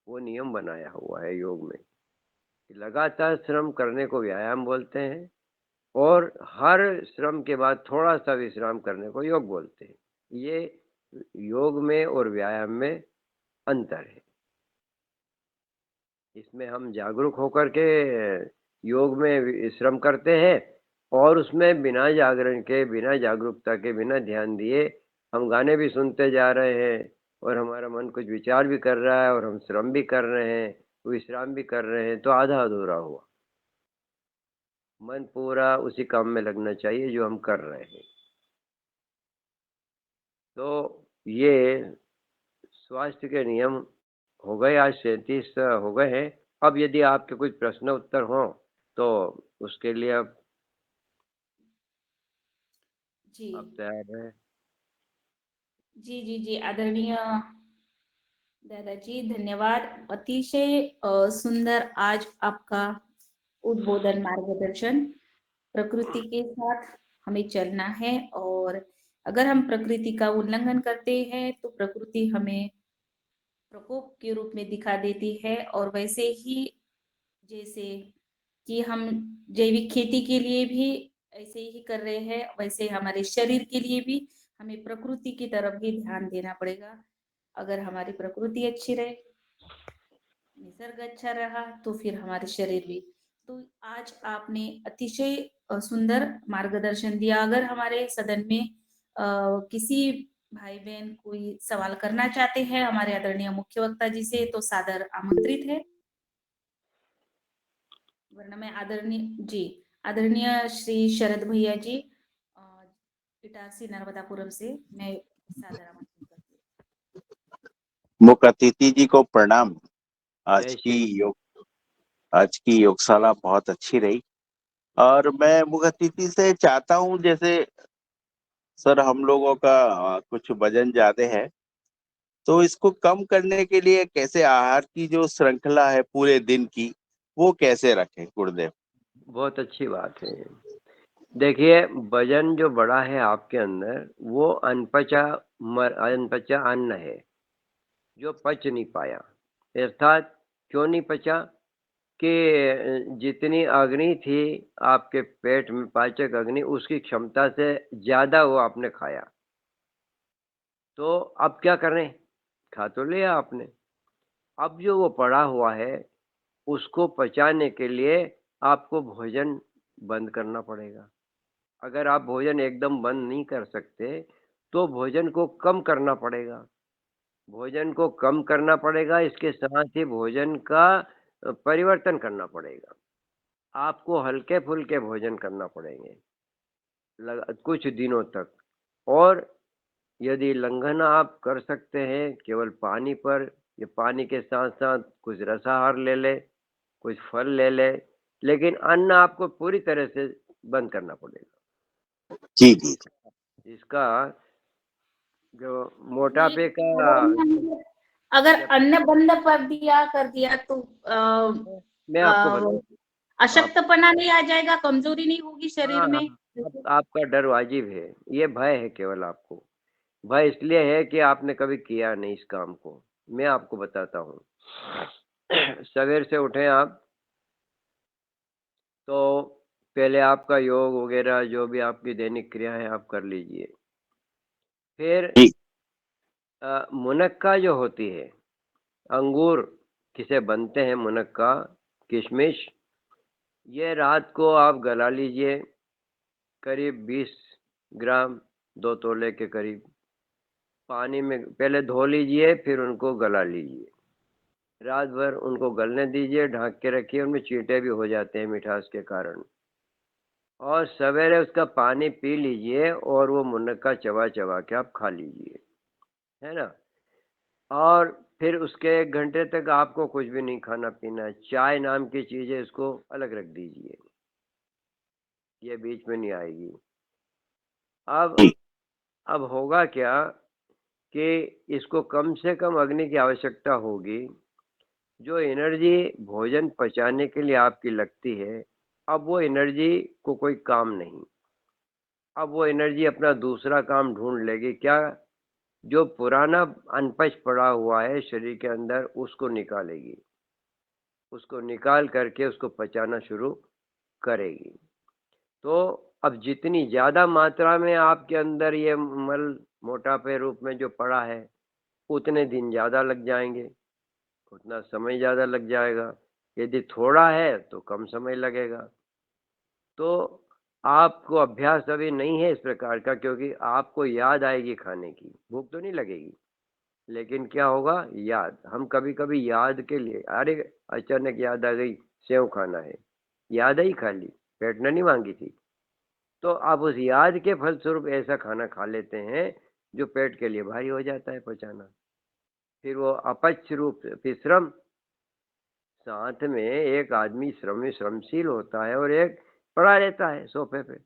वो नियम बनाया हुआ है योग में कि लगातार श्रम करने को व्यायाम बोलते हैं, और हर श्रम के बाद थोड़ा सा विश्राम करने को योग बोलते हैं। ये योग में और व्यायाम में अंतर है। इसमें हम जागरूक होकर के योग में श्रम करते हैं, और उसमें बिना जागरण के, बिना जागरूकता के, बिना ध्यान दिए हम गाने भी सुनते जा रहे हैं, और हमारा मन कुछ विचार भी कर रहा है, और हम श्रम भी कर रहे हैं, विश्राम भी कर रहे हैं, तो आधा अधूरा हुआ। मन पूरा उसी काम में लगना चाहिए जो हम कर रहे हैं। तो ये स्वास्थ्य के नियम हो गए, आज 37 हो गए हैं। अब यदि आपके कुछ प्रश्न उत्तर हों तो उसके लिए अब जी आप तैयार हैं? जी जी जी, आदरणीय दादाजी, धन्यवाद। अतिशय सुंदर आज आपका उद्बोधन, मार्गदर्शन। प्रकृति के साथ हमें चलना है, और अगर हम प्रकृति का उल्लंघन करते हैं तो प्रकृति हमें प्रकोप के रूप में दिखा देती है। और वैसे ही जैसे कि हम जैविक खेती के लिए भी ऐसे ही कर रहे हैं, वैसे हमारे शरीर के लिए भी हमें प्रकृति की तरफ ही ध्यान देना पड़ेगा। अगर हमारी प्रकृति अच्छी रहे, निसर्ग अच्छा रहा, तो फिर हमारे शरीर भी। तो आज आपने अतिशय सुंदर मार्गदर्शन दिया। अगर हमारे सदन में किसी भाई बहन कोई सवाल करना चाहते हैं हमारे आदरणीय मुख्य वक्ता जी से, तो सादर आमंत्रित है। वरना मैं आदरणीय श्री शरद भैया जी, इटारसी नर्मदापुरम से मैं सादर आमंत्रित करती हूँ। मुख्य अतिथि जी को प्रणाम। आज जय की श्री योग आज की योगशाला बहुत अच्छी रही, और मैं मुख्य अतिथि से चाहता हूँ, जैसे सर हम लोगों का कुछ वजन ज्यादा है, तो इसको कम करने के लिए कैसे आहार की जो श्रृंखला है पूरे दिन की, वो कैसे रखें गुरुदेव? बहुत अच्छी बात है। देखिए, वजन जो बड़ा है आपके अंदर, वो अनपचा अन्न है, जो पच नहीं पाया। अर्थात क्यों नहीं पचा? कि जितनी अग्नि थी आपके पेट में, पाचक अग्नि, उसकी क्षमता से ज़्यादा वो आपने खाया। तो अब क्या करें? खा तो लिया आपने, अब जो वो पड़ा हुआ है उसको पचाने के लिए आपको भोजन बंद करना पड़ेगा। अगर आप भोजन एकदम बंद नहीं कर सकते तो भोजन को कम करना पड़ेगा। भोजन को कम करना पड़ेगा, इसके साथ ही भोजन का परिवर्तन करना पड़ेगा। आपको हल्के-फुल्के भोजन करना पड़ेंगे कुछ दिनों तक। और यदि लंघन आप कर सकते हैं केवल पानी पर, या पानी के साथ-साथ कुछ रसाहार ले लें, कुछ फल ले लें, लेकिन अन्न आपको पूरी तरह से बंद करना पड़ेगा। जी, जी, जी। इसका जो नहीं, मोटापे का अगर जब अन्न बंद कर दिया तो मैं आपको बताऊँ, आप अशक्तपना नहीं आ जाएगा, कमजोरी नहीं होगी हाँ, शरीर हाँ, में? आपका डर वाजिब है। ये भय है केवल आपको। भय इसलिए है कि आपने कभी किया नहीं इस काम को। मैं आपको बताता हूँ। सवेर से उठें आप, तो पहले आपका योग वगैरह जो भी आपकी दैनिक क्रिया है आप कर लीजिए। फिर जी, मुनक्का जो होती है, अंगूर किसे बनते हैं मुनक्का, किशमिश, ये रात को आप गला लीजिए, करीब 20 ग्राम, 2 तोले के करीब। पानी में पहले धो लीजिए, फिर उनको गला लीजिए। रात भर उनको गलने दीजिए, ढक के रखिए, उनमें चींटे भी हो जाते हैं मिठास के कारण। और सवेरे उसका पानी पी लीजिए और वो मुनक्का चबा-चबा के आप खा लीजिए, है ना? और फिर उसके 1 घंटे तक आपको कुछ भी नहीं खाना-पीना है। चाय नाम की चीज़ है, इसको अलग रख दीजिए, ये बीच में नहीं आएगी। अब जी, अब होगा क्या कि इसको कम से कम अग्नि की आवश्यकता होगी। जो एनर्जी भोजन पचाने के लिए आपकी लगती है, अब वो एनर्जी को कोई काम नहीं। अब वो एनर्जी अपना दूसरा काम ढूँढ लेगी, क्या? जो पुराना अनपच पड़ा हुआ है शरीर के अंदर, उसको निकालेगी। उसको निकाल करके उसको पचाना शुरू करेगी। तो अब जितनी ज़्यादा मात्रा में आपके अंदर ये मल मोटापे रूप में जो पड़ा है, उतने दिन ज़्यादा लग जाएँगे, उतना समय ज़्यादा लग जाएगा। यदि थोड़ा है तो कम समय लगेगा। तो आपको अभ्यास अभी नहीं है इस प्रकार का, क्योंकि आपको याद आएगी खाने की, भूख तो नहीं लगेगी। लेकिन क्या होगा, याद। हम कभी-कभी याद के लिए, अरे! अचानक याद आ गई सेव खाना है, याद आई खा ली, पेट ने नहीं माँगी थी। तो आप उस याद के फलस्वरूप ऐसा खाना खा लेते हैं जो पेट के लिए भारी हो जाता है पचाना। फिर वो अपच रूप से, फिर श्रम, साथ में एक आदमी श्रमशील होता है और एक पड़ा रहता है सोफे पे।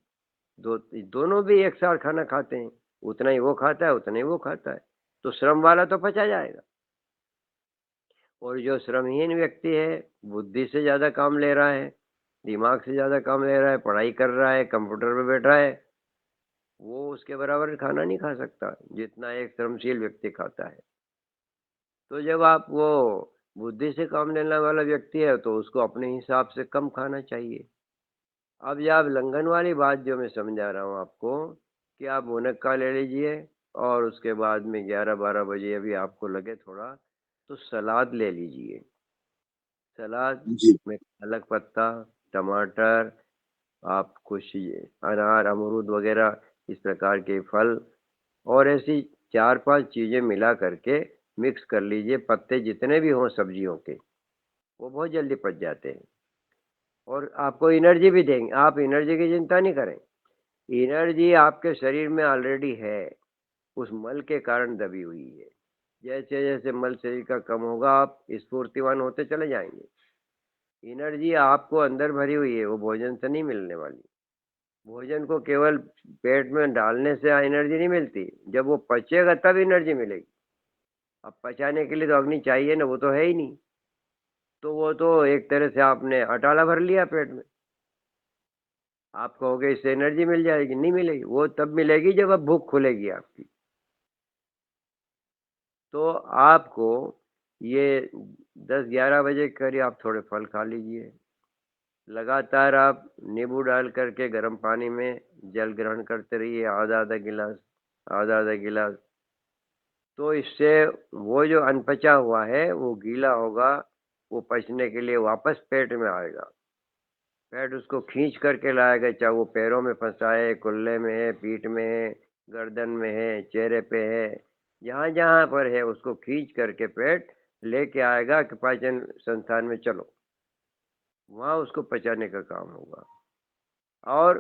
दोनों भी एक साथ खाना खाते हैं, उतना ही वो खाता है, उतना ही वो खाता है। तो श्रम वाला तो पचा जाएगा। और जो श्रमहीन व्यक्ति है, बुद्धि से ज़्यादा काम ले रहा है, दिमाग से ज़्यादा काम ले रहा है, पढ़ाई कर रहा है, कंप्यूटर पे बैठा है, वो उसके बराबर खाना नहीं खा सकता, जितना एक श्रमशील व्यक्ति खाता है। तो जब आप वो बुद्धि से काम लेने वाला व्यक्ति है, तो उसको अपने हिसाब से कम खाना चाहिए। अब ये आप लंघन वाली बात जो मैं समझा रहा हूँ आपको, कि आप मुनक्का ले लीजिए और उसके बाद में 11-12 बजे अभी आपको लगे थोड़ा, तो सलाद ले लीजिए। सलाद जी, में पालक पत्ता, टमाटर, आप कुछ ये अनार, अमरूद वगैरह इस प्रकार के फल और ऐसी 4-5 चीज़ें मिला करके मिक्स कर लीजिए। पत्ते जितने भी हों सब्जियों के, वो बहुत जल्दी पच जाते हैं और आपको एनर्जी भी देंगे। आप एनर्जी की चिंता नहीं करें। एनर्जी आपके शरीर में ऑलरेडी है, उस मल के कारण दबी हुई है। जैसे-जैसे मल शरीर का कम होगा, आप स्फूर्तिवान होते चले जाएँगे। एनर्जी आपको अंदर भरी हुई है, वो भोजन से नहीं मिलने वाली। भोजन को केवल पेट में डालने से एनर्जी नहीं मिलती, जब वो पचेगा तब एनर्जी मिलेगी। अब पचाने के लिए तो अग्नि चाहिए ना, वो तो है ही नहीं। तो वो तो एक तरह से आपने अटाला भर लिया पेट में। आप कहोगे इससे एनर्जी मिल जाएगी, नहीं मिलेगी। वो तब मिलेगी जब अब भूख खुलेगी आपकी। तो आपको ये 10-11 बजे के करीब आप थोड़े फल खा लीजिए। लगातार आप नींबू डाल करके गर्म पानी में जल ग्रहण करते रहिए, आधा-आधा गिलास, आधा-आधा गिलास। तो इससे वो जो अनपचा हुआ है वो गीला होगा, वो पचने के लिए वापस पेट में आएगा। पेट उसको खींच करके लाएगा, चाहे वो पैरों में फंसा है, कुल्ले में है, पीठ में है, गर्दन में है, चेहरे पे है, जहाँ-जहाँ पर है उसको खींच करके पेट लेके आएगा कि पाचन संस्थान में चलो, वहाँ उसको पचाने का काम होगा। और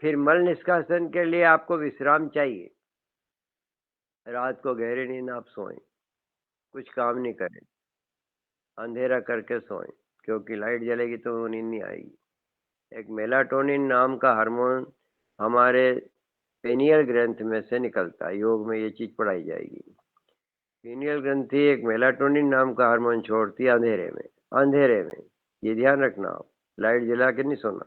फिर मल निष्कासन के लिए आपको विश्राम चाहिए। रात को गहरी नींद आप सोएं, कुछ काम नहीं करें, अंधेरा करके सोएं, क्योंकि लाइट जलेगी तो वो नींद नहीं आएगी। एक मेलाटोनिन नाम का हार्मोन हमारे पेनियल ग्रंथ में से निकलता है, योग में ये चीज़ पढ़ाई जाएगी। पेनियल ग्रंथि एक मेलाटोनिन नाम का हार्मोन छोड़ती है अंधेरे में, ये ध्यान रखना आप, लाइट जला के नहीं सोना।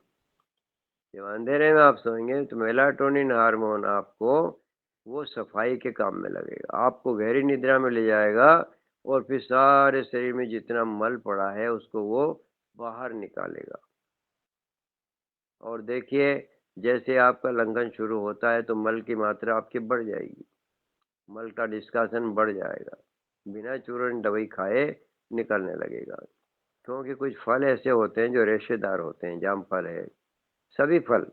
जब अंधेरे में आप सोएंगे तो मेलाटोनिन हार्मोन आपको वो सफाई के काम में लगेगा, आपको गहरी निद्रा में ले जाएगा और फिर सारे शरीर में जितना मल पड़ा है उसको वो बाहर निकालेगा। और देखिए, जैसे आपका लंघन शुरू होता है तो मल की मात्रा आपकी बढ़ जाएगी, मल का निष्कासन बढ़ जाएगा, बिना चूर्ण दवाई खाए निकलने लगेगा। क्योंकि कुछ फल ऐसे होते हैं जो रेशेदार होते हैं, जाम फल है, सभी फल,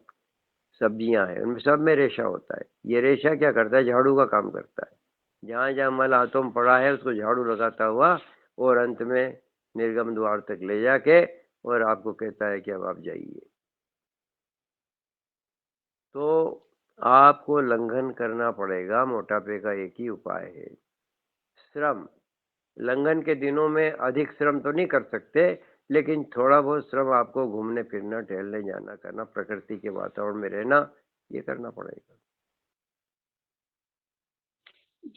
सब्जियां हैं, उनमें सब में रेशा होता है। ये रेशा क्या करता है? झाड़ू का काम करता है। जहाँ जहाँ मल हाथों में पड़ा है उसको झाड़ू लगाता हुआ और अंत में निर्गम द्वार तक ले जाके और आपको कहता है कि अब आप जाइए। तो आपको लंघन करना पड़ेगा, मोटापे का एक ही उपाय है, श्रम। लंघन के दिनों में अधिक श्रम तो नहीं कर सकते, लेकिन थोड़ा बहुत श्रम आपको घूमने फिरना, टहलने जाना करना, प्रकृति के वातावरण में रहना, ये करना पड़ेगा।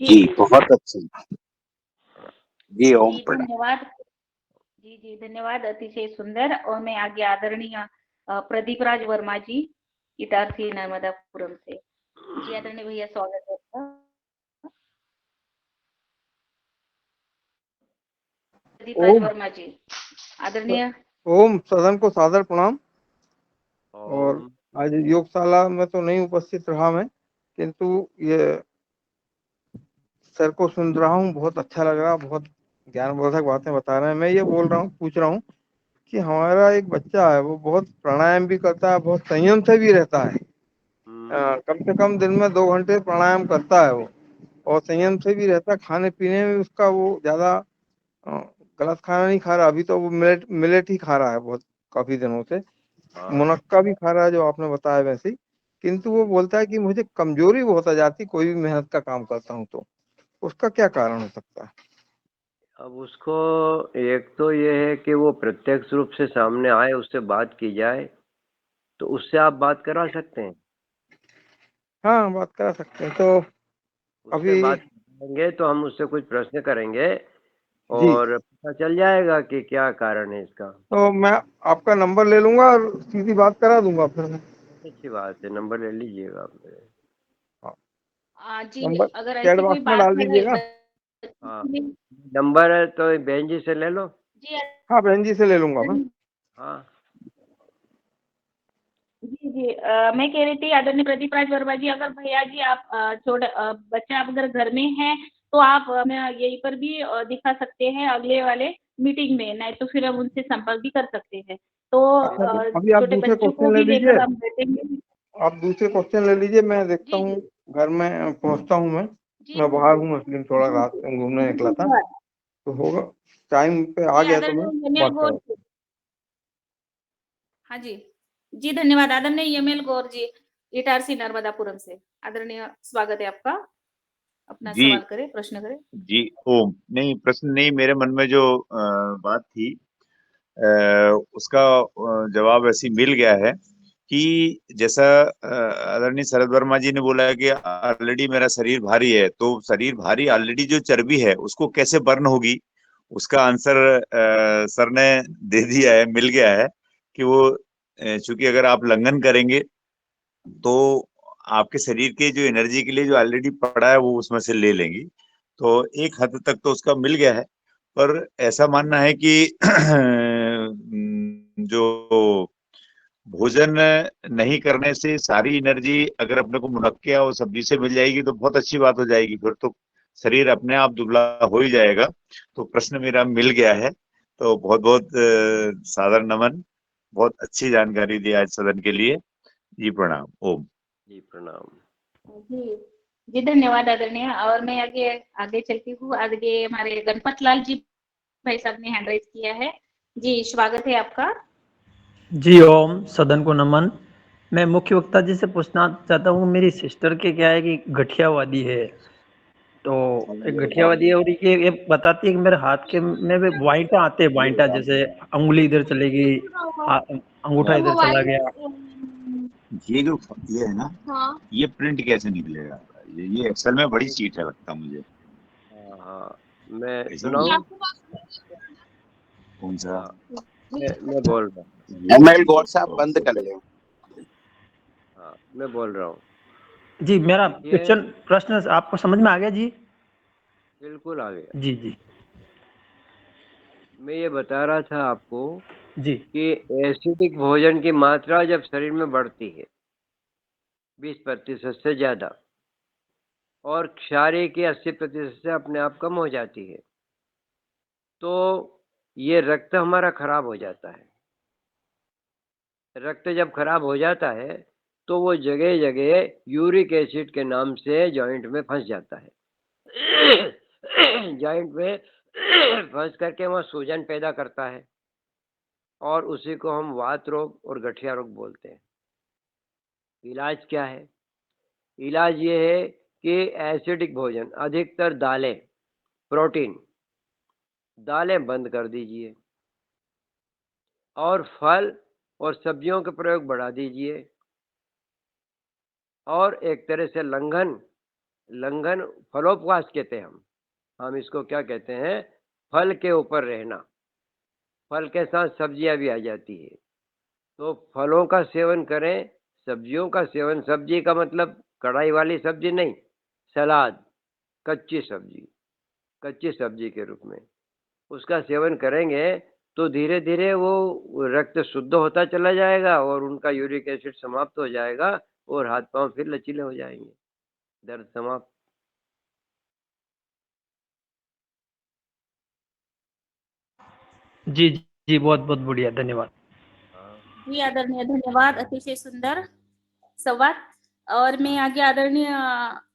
जी बहुत अच्छी। जी ओम जी प्रणाम। धन्यवाद। जी धन्यवाद, अतिशय सुंदर। और मैं आगे आदरणीय प्रदीप राज वर्मा जी, इटारसी नर्मदापुरम से। जी आदरणीय भैया, स्वागत है आपका। प्रदीप राज वर्मा जी, आदरणीय। ओम सदन को सादर प्रणाम। और ओम। आज योगशाला में तो नहीं उपस्थित रहा मैं, किंतु ये सर को सुन रहा हूँ, बहुत अच्छा लग रहा, बहुत ज्ञानवर्धक बातें बता रहे हैं। मैं ये बोल रहा हूँ, पूछ रहा हूँ कि हमारा एक बच्चा है, वो बहुत प्राणायाम भी करता है, बहुत संयम से भी रहता है। कम से कम दिन में 2 घंटे प्राणायाम करता है वो, और संयम से भी रहता है। खाने पीने में उसका वो ज्यादा गलत खाना नहीं खा रहा। अभी तो वो मिलेट ही खा रहा है बहुत काफी दिनों से, मुनक्का भी खा रहा है जो आपने बताया वैसे ही। किंतु वो बोलता है कि मुझे कमजोरी बहुत आ जाती, कोई भी मेहनत का काम करता हूँ तो। उसका क्या कारण हो सकता है? अब उसको एक तो ये है कि वो प्रत्यक्ष रूप से सामने आए, उससे बात की जाए, तो उससे आप बात करा सकते हैं। हाँ, बात करा सकते हैं। तो उससे अभी बात करेंगे तो हम उससे कुछ प्रश्न करेंगे जी, और पता चल जाएगा कि क्या कारण है इसका। तो मैं आपका नंबर ले लूंगा और सीधी बात करा दूंगा फिर मैं। अच्छी बात है, नंबर ले लीजिएगा आप मेरे। जी, नंबर अगर चैट ऐसी कोई बॉक्स में बात डाल है दीजिएगा। हाँ, नंबर है तो बहन जी से ले लो। जी हाँ, बहन जी से ले लूंगा मैं। हाँ, जी मैं कह रही थी आदरणीय प्रदीप राज वर्मा जी, अगर भैया जी आप बच्चा आप अगर घर में है तो आप यहीं पर भी दिखा सकते हैं अगले वाले मीटिंग में, नहीं तो फिर हम उनसे संपर्क भी कर सकते हैं। तो अच्छा, तो अभी आप छोटे दूसरे बच्चों को क्वेश्चन ले भी लीजिए। लेकर हम बैठेंगे। आप दूसरे क्वेश्चन ले लीजिए, मैं देखता जी हूँ। जी घर में पहुंचता हूँ मैं। जी मैं बाहर हूँ, इसलिए थोड़ा जी रात में घूमने निकला था, धन्यवाद। तो होगा टाइम पे आ जी गया तो मैं आदरणीय यमेल बात गौर करूँ। जी। हाँ जी धन्यवाद आदरणीय यमेल गौर जी, इटारसी नर्मदापुरम से। आदरणीय, स्वागत है आपका। अपना जी सवाल करें, प्रश्न करें। जी ओम। नहीं, प्रश्न नहीं, मेरे मन में जो बात थी उसका जवाब ऐसी मिल गया है कि जैसा आदरणीय शरद वर्मा जी ने बोला है कि ऑलरेडी मेरा शरीर भारी है, तो शरीर भारी ऑलरेडी जो चर्बी है उसको कैसे बर्न होगी, उसका आंसर सर ने दे दिया है, मिल गया है कि वो चूंकि अगर आप लंघन करेंगे तो आपके शरीर के जो एनर्जी के लिए जो ऑलरेडी पड़ा है वो उसमें से ले लेंगी। तो एक हद तक तो उसका मिल गया है। पर ऐसा मानना है कि जो भोजन नहीं करने से सारी एनर्जी अगर अपने को मुनक्के और सब्जी से मिल जाएगी तो बहुत अच्छी बात हो जाएगी, फिर तो शरीर अपने आप दुबला हो ही जाएगा। तो प्रश्न मेरा मिल गया है। तो बहुत बहुत सादर नमन, बहुत अच्छी जानकारी दी आज सदन के लिए। जी प्रणाम। ओम। जी प्रणाम। जी जी धन्यवाद आदरणीय। और मैं आगे आगे चलती हूँ। आगे हमारे गणपत लाल जी भाई साहब ने हैंड राइज किया है। जी स्वागत है आपका। जी ओम, सदन को नमन। मैं मुख्य वक्ता जी से पूछना चाहता हूँ, मेरी सिस्टर के क्या है कि गठियावादी है, तो एक गठियावादी है और ये बताती है कि मेरे हाथ के में भी वाइटा आते हैं, वाइटा जैसे अंगुली इधर चलेगी, अंगूठा इधर चला गया। ये जो ये है ना, ये प्रिंट कैसे निकलेगा? ये एक्सेल में बड़ी चीट है लगता मुझे। हाँ, मैं ऐसा सुनाऊं? कौन सा? हाँ, मैं बोल रहा हूँ। एमएल गौर साहब बंद कर ले। हाँ, मैं बोल रहा हूँ। जी मेरा देखिए, प्रश्न आपको समझ में आ गया जी? बिल्कुल आ गया। जी जी मैं ये बता रहा था आपको जी कि एसिडिक भोजन की मात्रा जब शरीर में बढ़ती है 20% से ज्यादा, और क्षारीय की 80% से अपने आप कम हो जाती है, तो ये रक्त हमारा खराब हो जाता है। रक्त जब खराब हो जाता है तो वो जगह जगह यूरिक एसिड के नाम से जॉइंट में फंस जाता है। जॉइंट में फंस करके वहाँ सूजन पैदा करता है, और उसी को हम वात रोग और गठिया रोग बोलते हैं। इलाज क्या है? इलाज ये है कि एसिडिक भोजन, अधिकतर दालें, प्रोटीन, दालें बंद कर दीजिए, और फल और सब्जियों के प्रयोग बढ़ा दीजिए। और एक तरह से लंघन लंघन फलोपवास कहते हैं हम इसको क्या कहते हैं? फल के ऊपर रहना। फल के साथ सब्जियां भी आ जाती है, तो फलों का सेवन करें, सब्जियों का सेवन। सब्जी का मतलब कढ़ाई वाली सब्जी नहीं, सलाद, कच्ची सब्जी, कच्ची सब्जी के रूप में उसका सेवन करेंगे तो धीरे धीरे वो रक्त शुद्ध होता चला जाएगा, और उनका यूरिक एसिड समाप्त हो जाएगा, और हाथ पांव फिर लचीले हो जाएंगे, दर्द समाप्त। जी जी बहुत बहुत बढ़िया, धन्यवाद। हाँ, जी आदरणीय धन्यवाद, अतिशय सुंदर संवाद। और मैं आगे आदरणीय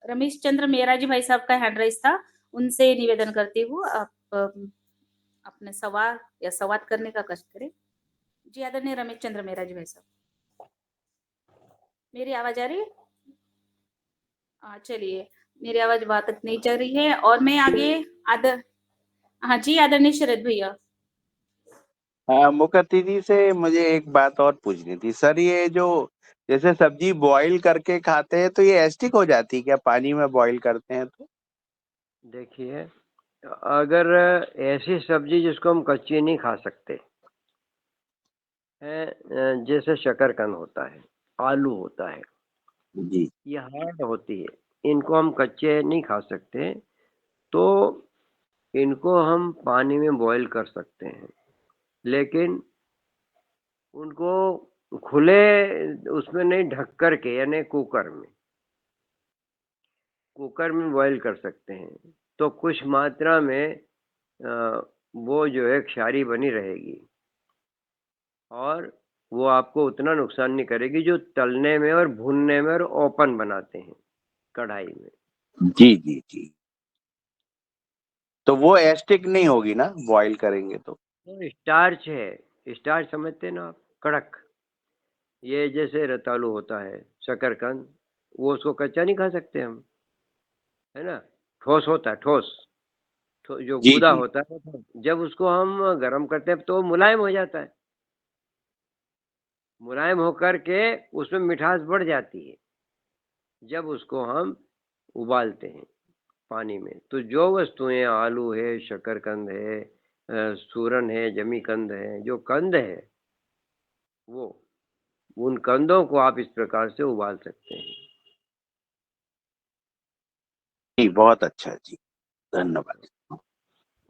रमेश चंद्र मेहरा जी भाई साहब का हैंड राइज था, उनसे निवेदन करती हूँ आप अपने सवाल या संवाद करने का कष्ट करें। जी आदरणीय रमेश चंद्र मेहरा जी भाई साहब, मेरी आवाज आ रही है? चलिए, मेरी आवाज बात नहीं चल रही है, और मैं आगे हाँ जी आदरणीय शरद भैया। मुख्य अतिथि से मुझे एक बात और पूछनी थी सर। ये जो जैसे सब्जी बॉईल करके खाते हैं तो ये एसिडिक हो जाती है क्या, पानी में बॉईल करते हैं तो? देखिए, अगर ऐसी सब्जी जिसको हम कच्ची नहीं खा सकते हैं, जैसे शकरकंद होता है, आलू होता है, जी ये हार्ड होती है, इनको हम कच्चे नहीं खा सकते, तो इनको हम पानी में बॉईल कर सकते हैं। लेकिन उनको खुले उसमें नहीं, ढक कर के, यानी कुकर में बॉईल कर सकते हैं, तो कुछ मात्रा में वो जो है क्षारी बनी रहेगी, और वो आपको उतना नुकसान नहीं करेगी जो तलने में और भूनने में और ओपन बनाते हैं कढ़ाई में। जी जी जी। तो वो एसिडिक नहीं होगी ना बॉईल करेंगे तो? तो स्टार्च है, स्टार्च समझते हैं ना आप? कड़क, ये जैसे रतालू होता है, शकरकंद, वो उसको कच्चा नहीं खा सकते हम, है ना? ठोस होता है, ठोस, जो जी गूदा जी होता है, जब उसको हम गर्म करते हैं तो वो मुलायम हो जाता है। मुलायम होकर के उसमें मिठास बढ़ जाती है जब उसको हम उबालते हैं पानी में। तो जो वस्तुएं, आलू है, शकरकंद है, सूरन है, जमीकंद है, जो कंद है, वो उन कंदों को आप इस प्रकार से उबाल सकते हैं। जी बहुत अच्छा जी, धन्यवाद।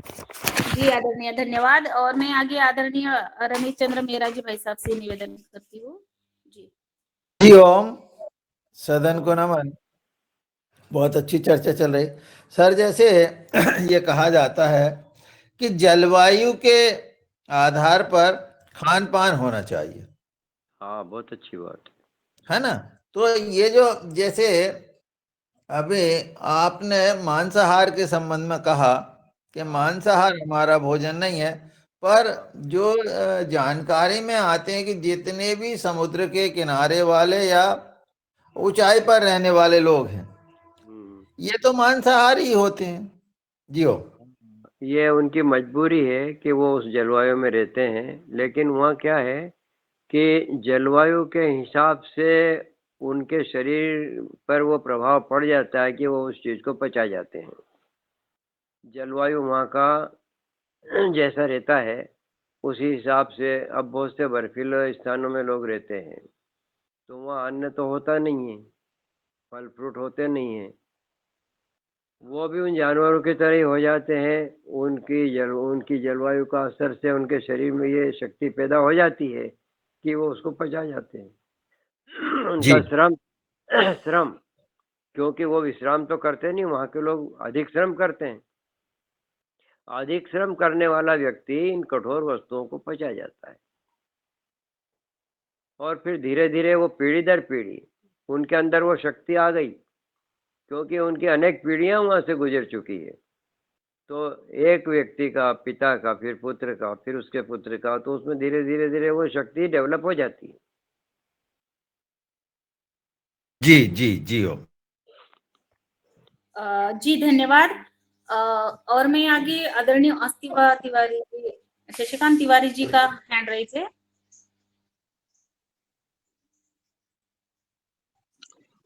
जी आदरणीय, धन्यवाद। और मैं आगे आदरणीय रमेश चंद्र मेहरा जी भाई साहब से निवेदन करती हूँ। जी जी ओम, सदन को नमन। बहुत अच्छी चर्चा चल रही सर। जैसे ये कहा जाता है कि जलवायु के आधार पर खान पान होना चाहिए, हाँ, बहुत अच्छी बात। है ना। तो ये जो जैसे अभी आपने मांसाहार के संबंध में कहा कि मांसाहार हमारा भोजन नहीं है, पर जो जानकारी में आते हैं कि जितने भी समुद्र के किनारे वाले या ऊंचाई पर रहने वाले लोग हैं, ये तो मांसाहारी ही होते हैं। जियो। ये उनकी मजबूरी है कि वो उस जलवायु में रहते हैं, लेकिन वहाँ क्या है कि जलवायु के हिसाब से उनके शरीर पर वो प्रभाव पड़ जाता है कि वो उस चीज़ को पचा जाते हैं। जलवायु वहाँ का जैसा रहता है उसी हिसाब से। अब बहुत से बर्फीले स्थानों में लोग रहते हैं, तो वहाँ अन्न तो होता नहीं है, फल फ्रूट होते नहीं हैं। वो भी उन जानवरों की तरह ही हो जाते हैं। उनकी जलवायु का असर से उनके शरीर में ये शक्ति पैदा हो जाती है कि वो उसको पचा जाते हैं। उनका जी श्रम, क्योंकि वो विश्राम तो करते नहीं, वहाँ के लोग अधिक श्रम करते हैं। अधिक श्रम करने वाला व्यक्ति इन कठोर वस्तुओं को पचा जाता है, और फिर धीरे धीरे वो पीढ़ी दर पीढ़ी उनके अंदर वो शक्ति आ गई, क्योंकि उनकी अनेक पीढ़ियां वहां से गुजर चुकी है। तो एक व्यक्ति का, पिता का, फिर पुत्र का, फिर उसके पुत्र का, तो उसमें धीरे धीरे धीरे वो शक्ति डेवलप हो जाती है। जी जी जी ओम। जी धन्यवाद। और मैं आगे आदरणीय अस्तिवा तिवारी, शशिकांत तिवारी जी का हैंड राइज है।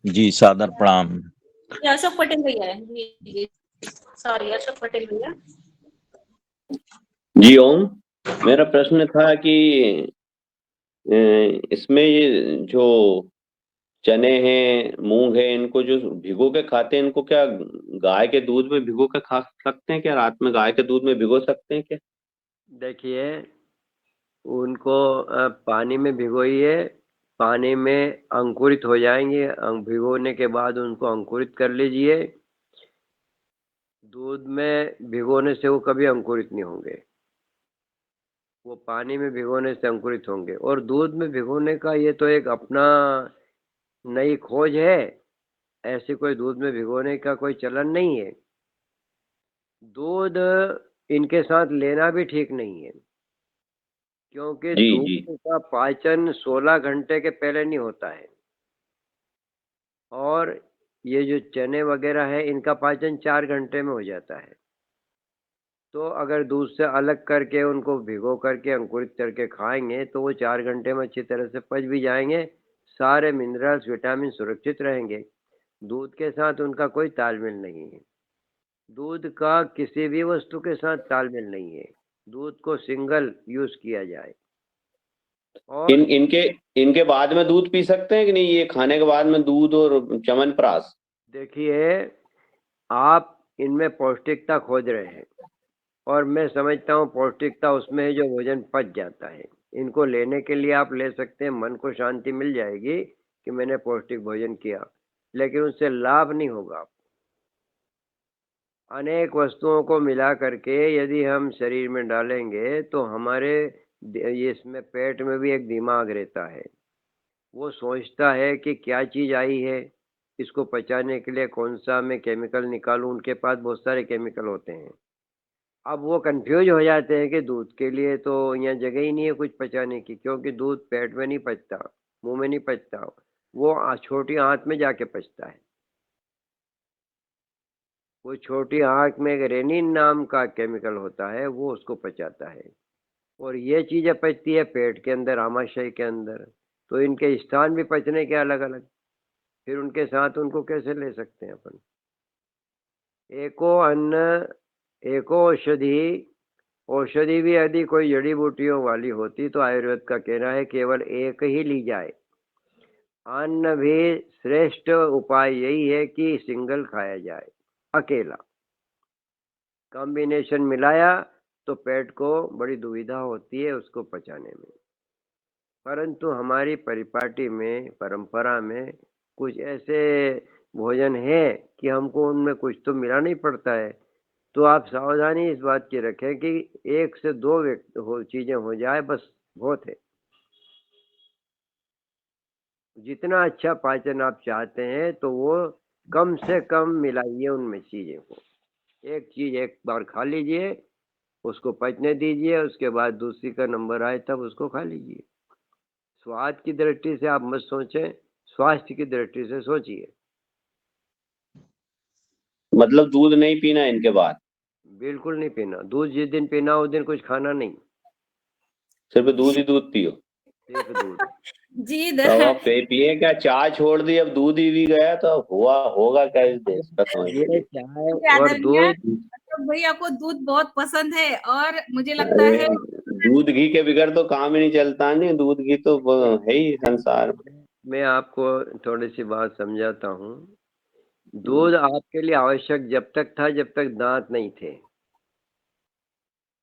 जी सादर प्रणाम। ये अशोक पटेल भैया है। जी सॉरी, अशोक पटेल भैया। जी ओम, मेरा प्रश्न था कि इसमें ये जो चने हैं, मूंग है, इनको जो भिगो के खाते हैं, इनको क्या गाय के दूध में भिगो के खा सकते हैं क्या? रात में गाय के दूध में भिगो सकते हैं क्या? देखिए, उनको पानी में भिगोइए, पानी में अंकुरित हो जाएंगे। भिगोने के बाद उनको अंकुरित कर लीजिए। दूध में भिगोने से वो कभी अंकुरित नहीं होंगे, वो पानी में भिगोने से अंकुरित होंगे। और दूध में भिगोने का ये तो एक अपना नई खोज है, ऐसे कोई दूध में भिगोने का कोई चलन नहीं है। दूध इनके साथ लेना भी ठीक नहीं है, क्योंकि जी जी दूध का पाचन 16 घंटे के पहले नहीं होता है, और ये जो चने वगैरह है इनका पाचन 4 घंटे में हो जाता है। तो अगर दूध से अलग करके उनको भिगो करके अंकुरित करके खाएंगे तो वो 4 घंटे में अच्छी तरह से पच भी जाएंगे, सारे मिनरल्स विटामिन सुरक्षित रहेंगे। दूध के साथ उनका कोई तालमेल नहीं है, दूध का किसी भी वस्तु के साथ तालमेल नहीं है। दूध को सिंगल यूज किया जाए। और इनके बाद में दूध पी सकते हैं कि नहीं? ये खाने के बाद में दूध और च्यवनप्राश। देखिए, आप इनमें पौष्टिकता खोज रहे हैं, और मैं समझता हूँ पौष्टिकता उसमें है जो भोजन पच जाता है। इनको लेने के लिए आप ले सकते हैं, मन को शांति मिल जाएगी कि मैंने पौष्टिक भोजन किया, लेकिन उससे लाभ नहीं होगा। अनेक वस्तुओं को मिला करके यदि हम शरीर में डालेंगे तो हमारे ये इसमें पेट में भी एक दिमाग रहता है, वो सोचता है कि क्या चीज़ आई है, इसको पचाने के लिए कौन सा मैं केमिकल निकालूं। उनके पास बहुत सारे केमिकल होते हैं। अब वो कंफ्यूज हो जाते हैं कि दूध के लिए तो यहाँ जगह ही नहीं है कुछ पचाने की, क्योंकि दूध पेट में नहीं पचता, मुंह में नहीं पचता, वो छोटी आंत में जाके पचता है। वो छोटी आंत में एक रेनिन नाम का केमिकल होता है, वो उसको पचाता है, और ये चीज़ें पचती है पेट के अंदर, आमाशय के अंदर। तो इनके स्थान भी पचने के अलग अलग, फिर उनके साथ उनको कैसे ले सकते हैं अपन। एको अन्न एको औषधि, औषधि भी यदि कोई जड़ी बूटियों वाली होती तो आयुर्वेद का कहना है केवल एक ही ली जाए। अन्न भी श्रेष्ठ उपाय यही है कि सिंगल खाया जाए, अकेला। कॉम्बिनेशन मिलाया तो पेट को बड़ी दुविधा होती है उसको पचाने में। परंतु हमारी परिपाटी में, परंपरा में कुछ ऐसे भोजन है कि हमको उनमें कुछ तो मिलाना ही पड़ता है। तो आप सावधानी इस बात की रखें कि 1 से 2 चीजें हो जाए बस बहुत है। जितना अच्छा पाचन आप चाहते हैं तो वो कम से कम मिलाइए उनमें चीजें को। एक चीज एक बार खा लीजिए, उसको पचने दीजिए, उसके बाद दूसरी का नंबर आए तब उसको खा लीजिए। स्वाद की दृष्टि से आप मत सोचें, स्वास्थ्य की दृष्टि से सोचिए। मतलब दूध नहीं पीना इनके बाद? बिल्कुल नहीं पीना दूध। जिस दिन पीना उस दिन कुछ खाना नहीं, सिर्फ दूध ही दूध पियो? सिर्फ दूध। जी तो अब आप पिए क्या? चाय छोड़ दी, अब दूध ही भी गया तो होगा क्या इस देश का? समझ ये लीजिए। चाय और आदरणीय दूध। भैया को दूध बहुत पसंद है और मुझे लगता है दूध घी के बिगड़ तो काम ही नहीं चलता। नहीं, दूध घी तो है ही संसार में। मैं आपको थोड़ी सी बात समझाता हूँ। दूध आपके लिए आवश्यक जब तक था जब तक दांत नहीं थे।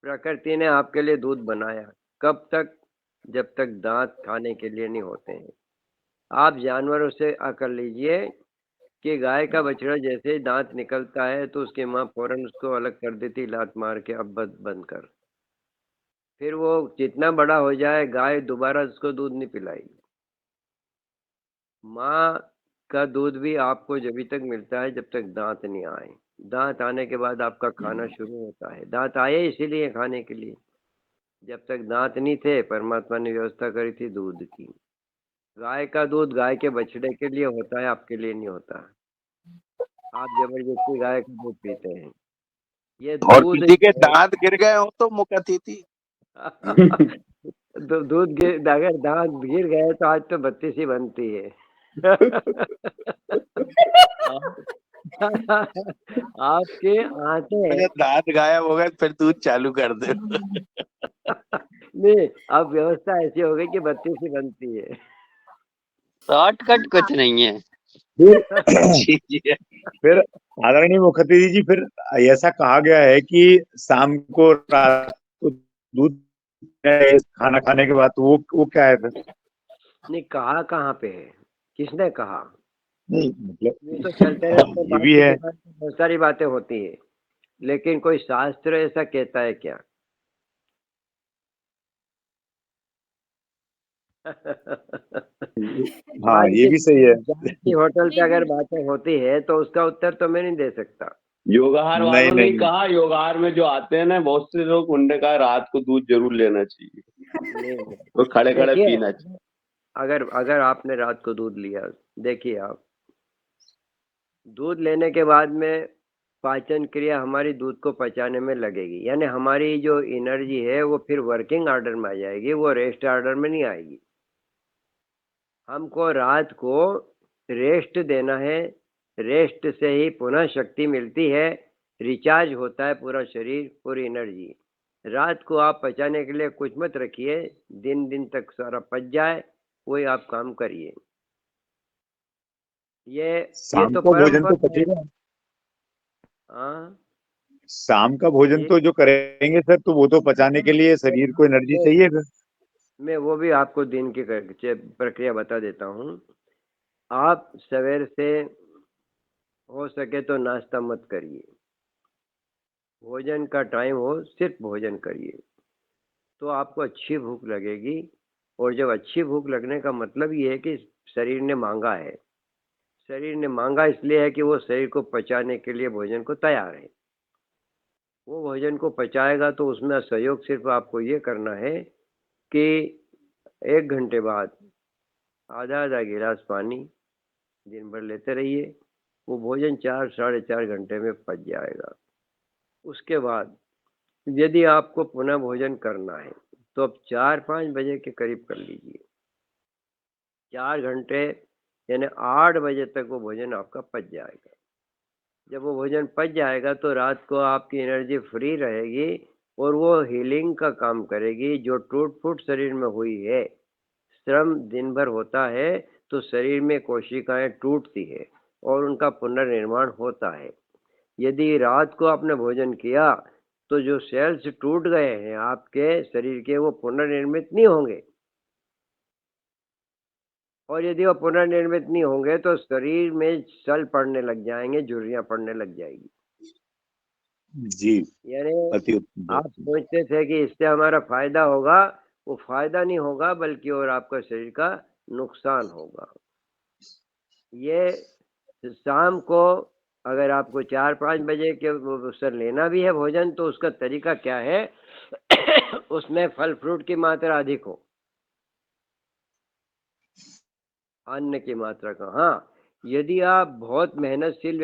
प्रकृति ने आपके लिए दूध बनाया कब तक? जब तक दांत खाने के लिए नहीं होते हैं। आप जानवरों से आकर लीजिए कि गाय का बछड़ा जैसे ही दांत निकलता है तो उसकी माँ फौरन उसको अलग कर देती, लात मार के अब बंद कर। फिर वो जितना बड़ा हो जाए गाय दोबारा उसको दूध नहीं पिलाएगी। माँ का दूध भी आपको जब तक मिलता है जब तक दांत नहीं आए। दांत आने के बाद आपका खाना शुरू होता है। दांत आए इसीलिए खाने के लिए। जब तक दांत नहीं थे परमात्मा ने व्यवस्था करी थी दूध की। गाय का दूध गाय के बछड़े के लिए होता है, आपके लिए नहीं होता। आप जबरदस्ती गाय का दूध पीते हैं। ये और दूध किसी के दांत गिर गए हो तो मुकतिथि। दूध अगर दांत गिर गए तो आज तो 32 ही बनती है। आपके आंखें दांत गायब हो गए फिर दूध चालू कर दे। नहीं, अब व्यवस्था ऐसी हो गई कि 32 ही बनती है। शॉर्टकट कुछ नहीं है। फिर आदरणीय मुखर्जी जी, फिर ऐसा कहा गया है कि शाम को रात को दूध खाना खाने के बाद, तो वो क्या है फिर? नहीं, कहा कहाँ पे है? किसने कहा? नहीं मतलब ये तो चलते रहते ये बात भी के है। दिमाग में बहुत सारी बातें होती है, लेकिन कोई शास्त्र ऐसा कहता है क्या? हाँ, ये भी सही है। की होटल पे अगर बातें होती है तो उसका उत्तर तो मैं नहीं दे सकता। योगाहार वालों ने नहीं। कहा, योगाहार में जो आते हैं ना बहुत से लोग, उनने कहा रात को दूध जरूर लेना चाहिए और खड़े खड़े देखिए, पीना चाहिए। अगर आपने रात को दूध लिया, देखिए आप दूध लेने के बाद में पाचन क्रिया हमारी दूध को पचाने में लगेगी, यानी हमारी जो एनर्जी है वो फिर वर्किंग ऑर्डर में आ जाएगी, वो रेस्ट ऑर्डर में नहीं आएगी। हमको रात को रेस्ट देना है। रेस्ट से ही पुनः शक्ति मिलती है, रिचार्ज होता है पूरा शरीर, पूरी एनर्जी। रात को आप पचाने के लिए कुछ मत रखिए, दिन तक सारा पच जाए, वही आप काम करिए। ये शाम तो को भोजन तो परंपरा है। पचेगा। हाँ, शाम का भोजन तो जो करेंगे सर, तो वो तो पचाने के लिए शरीर को एनर्जी चाहिए फिर। मैं वो भी आपको दिन की प्रक्रिया बता देता हूँ। आप सवेर से हो सके तो नाश्ता मत करिए। भोजन का टाइम हो सिर्फ भोजन करिए, तो आपको अच्छी भूख लगेगी। और जब अच्छी भूख लगने का मतलब ये है कि शरीर ने मांगा है। शरीर ने मांगा इसलिए है कि वो शरीर को पचाने के लिए भोजन को तैयार है। वो भोजन को पचाएगा तो उसमें सहयोग सिर्फ आपको ये करना है कि 1 घंटे बाद आधा गिलास पानी दिन भर लेते रहिए। वो भोजन 4 साढ़े 4 घंटे में पच जाएगा। उसके बाद यदि आपको पुनः भोजन करना है तो अब 4-5 बजे के करीब कर लीजिए। 4 घंटे यानी 8 बजे तक वो भोजन आपका पच जाएगा। जब वो भोजन पच जाएगा तो रात को आपकी एनर्जी फ्री रहेगी और वो हीलिंग का काम करेगी। जो टूट फूट शरीर में हुई है, श्रम दिन भर होता है तो शरीर में कोशिकाएं टूटती है और उनका पुनर्निर्माण होता है। यदि रात को आपने भोजन किया तो जो सेल्स टूट गए हैं आपके शरीर के, वो पुनर्निर्मित नहीं होंगे। और यदि वो पुनर्निर्मित नहीं होंगे तो शरीर में सल पड़ने लग जाएंगे, झुर्रियां पड़ने लग जाएगी। जी, यानी अति उत्तम। आप सोचते थे कि इससे हमारा फायदा होगा, वो फायदा नहीं होगा बल्कि और आपका शरीर का नुकसान होगा। ये शाम को अगर आपको 4-5 बजे के उससे लेना भी है भोजन, तो उसका तरीका क्या है? उसमें फल फ्रूट की मात्रा अधिक हो, अन्न की मात्रा का। हाँ, यदि आप बहुत मेहनतशील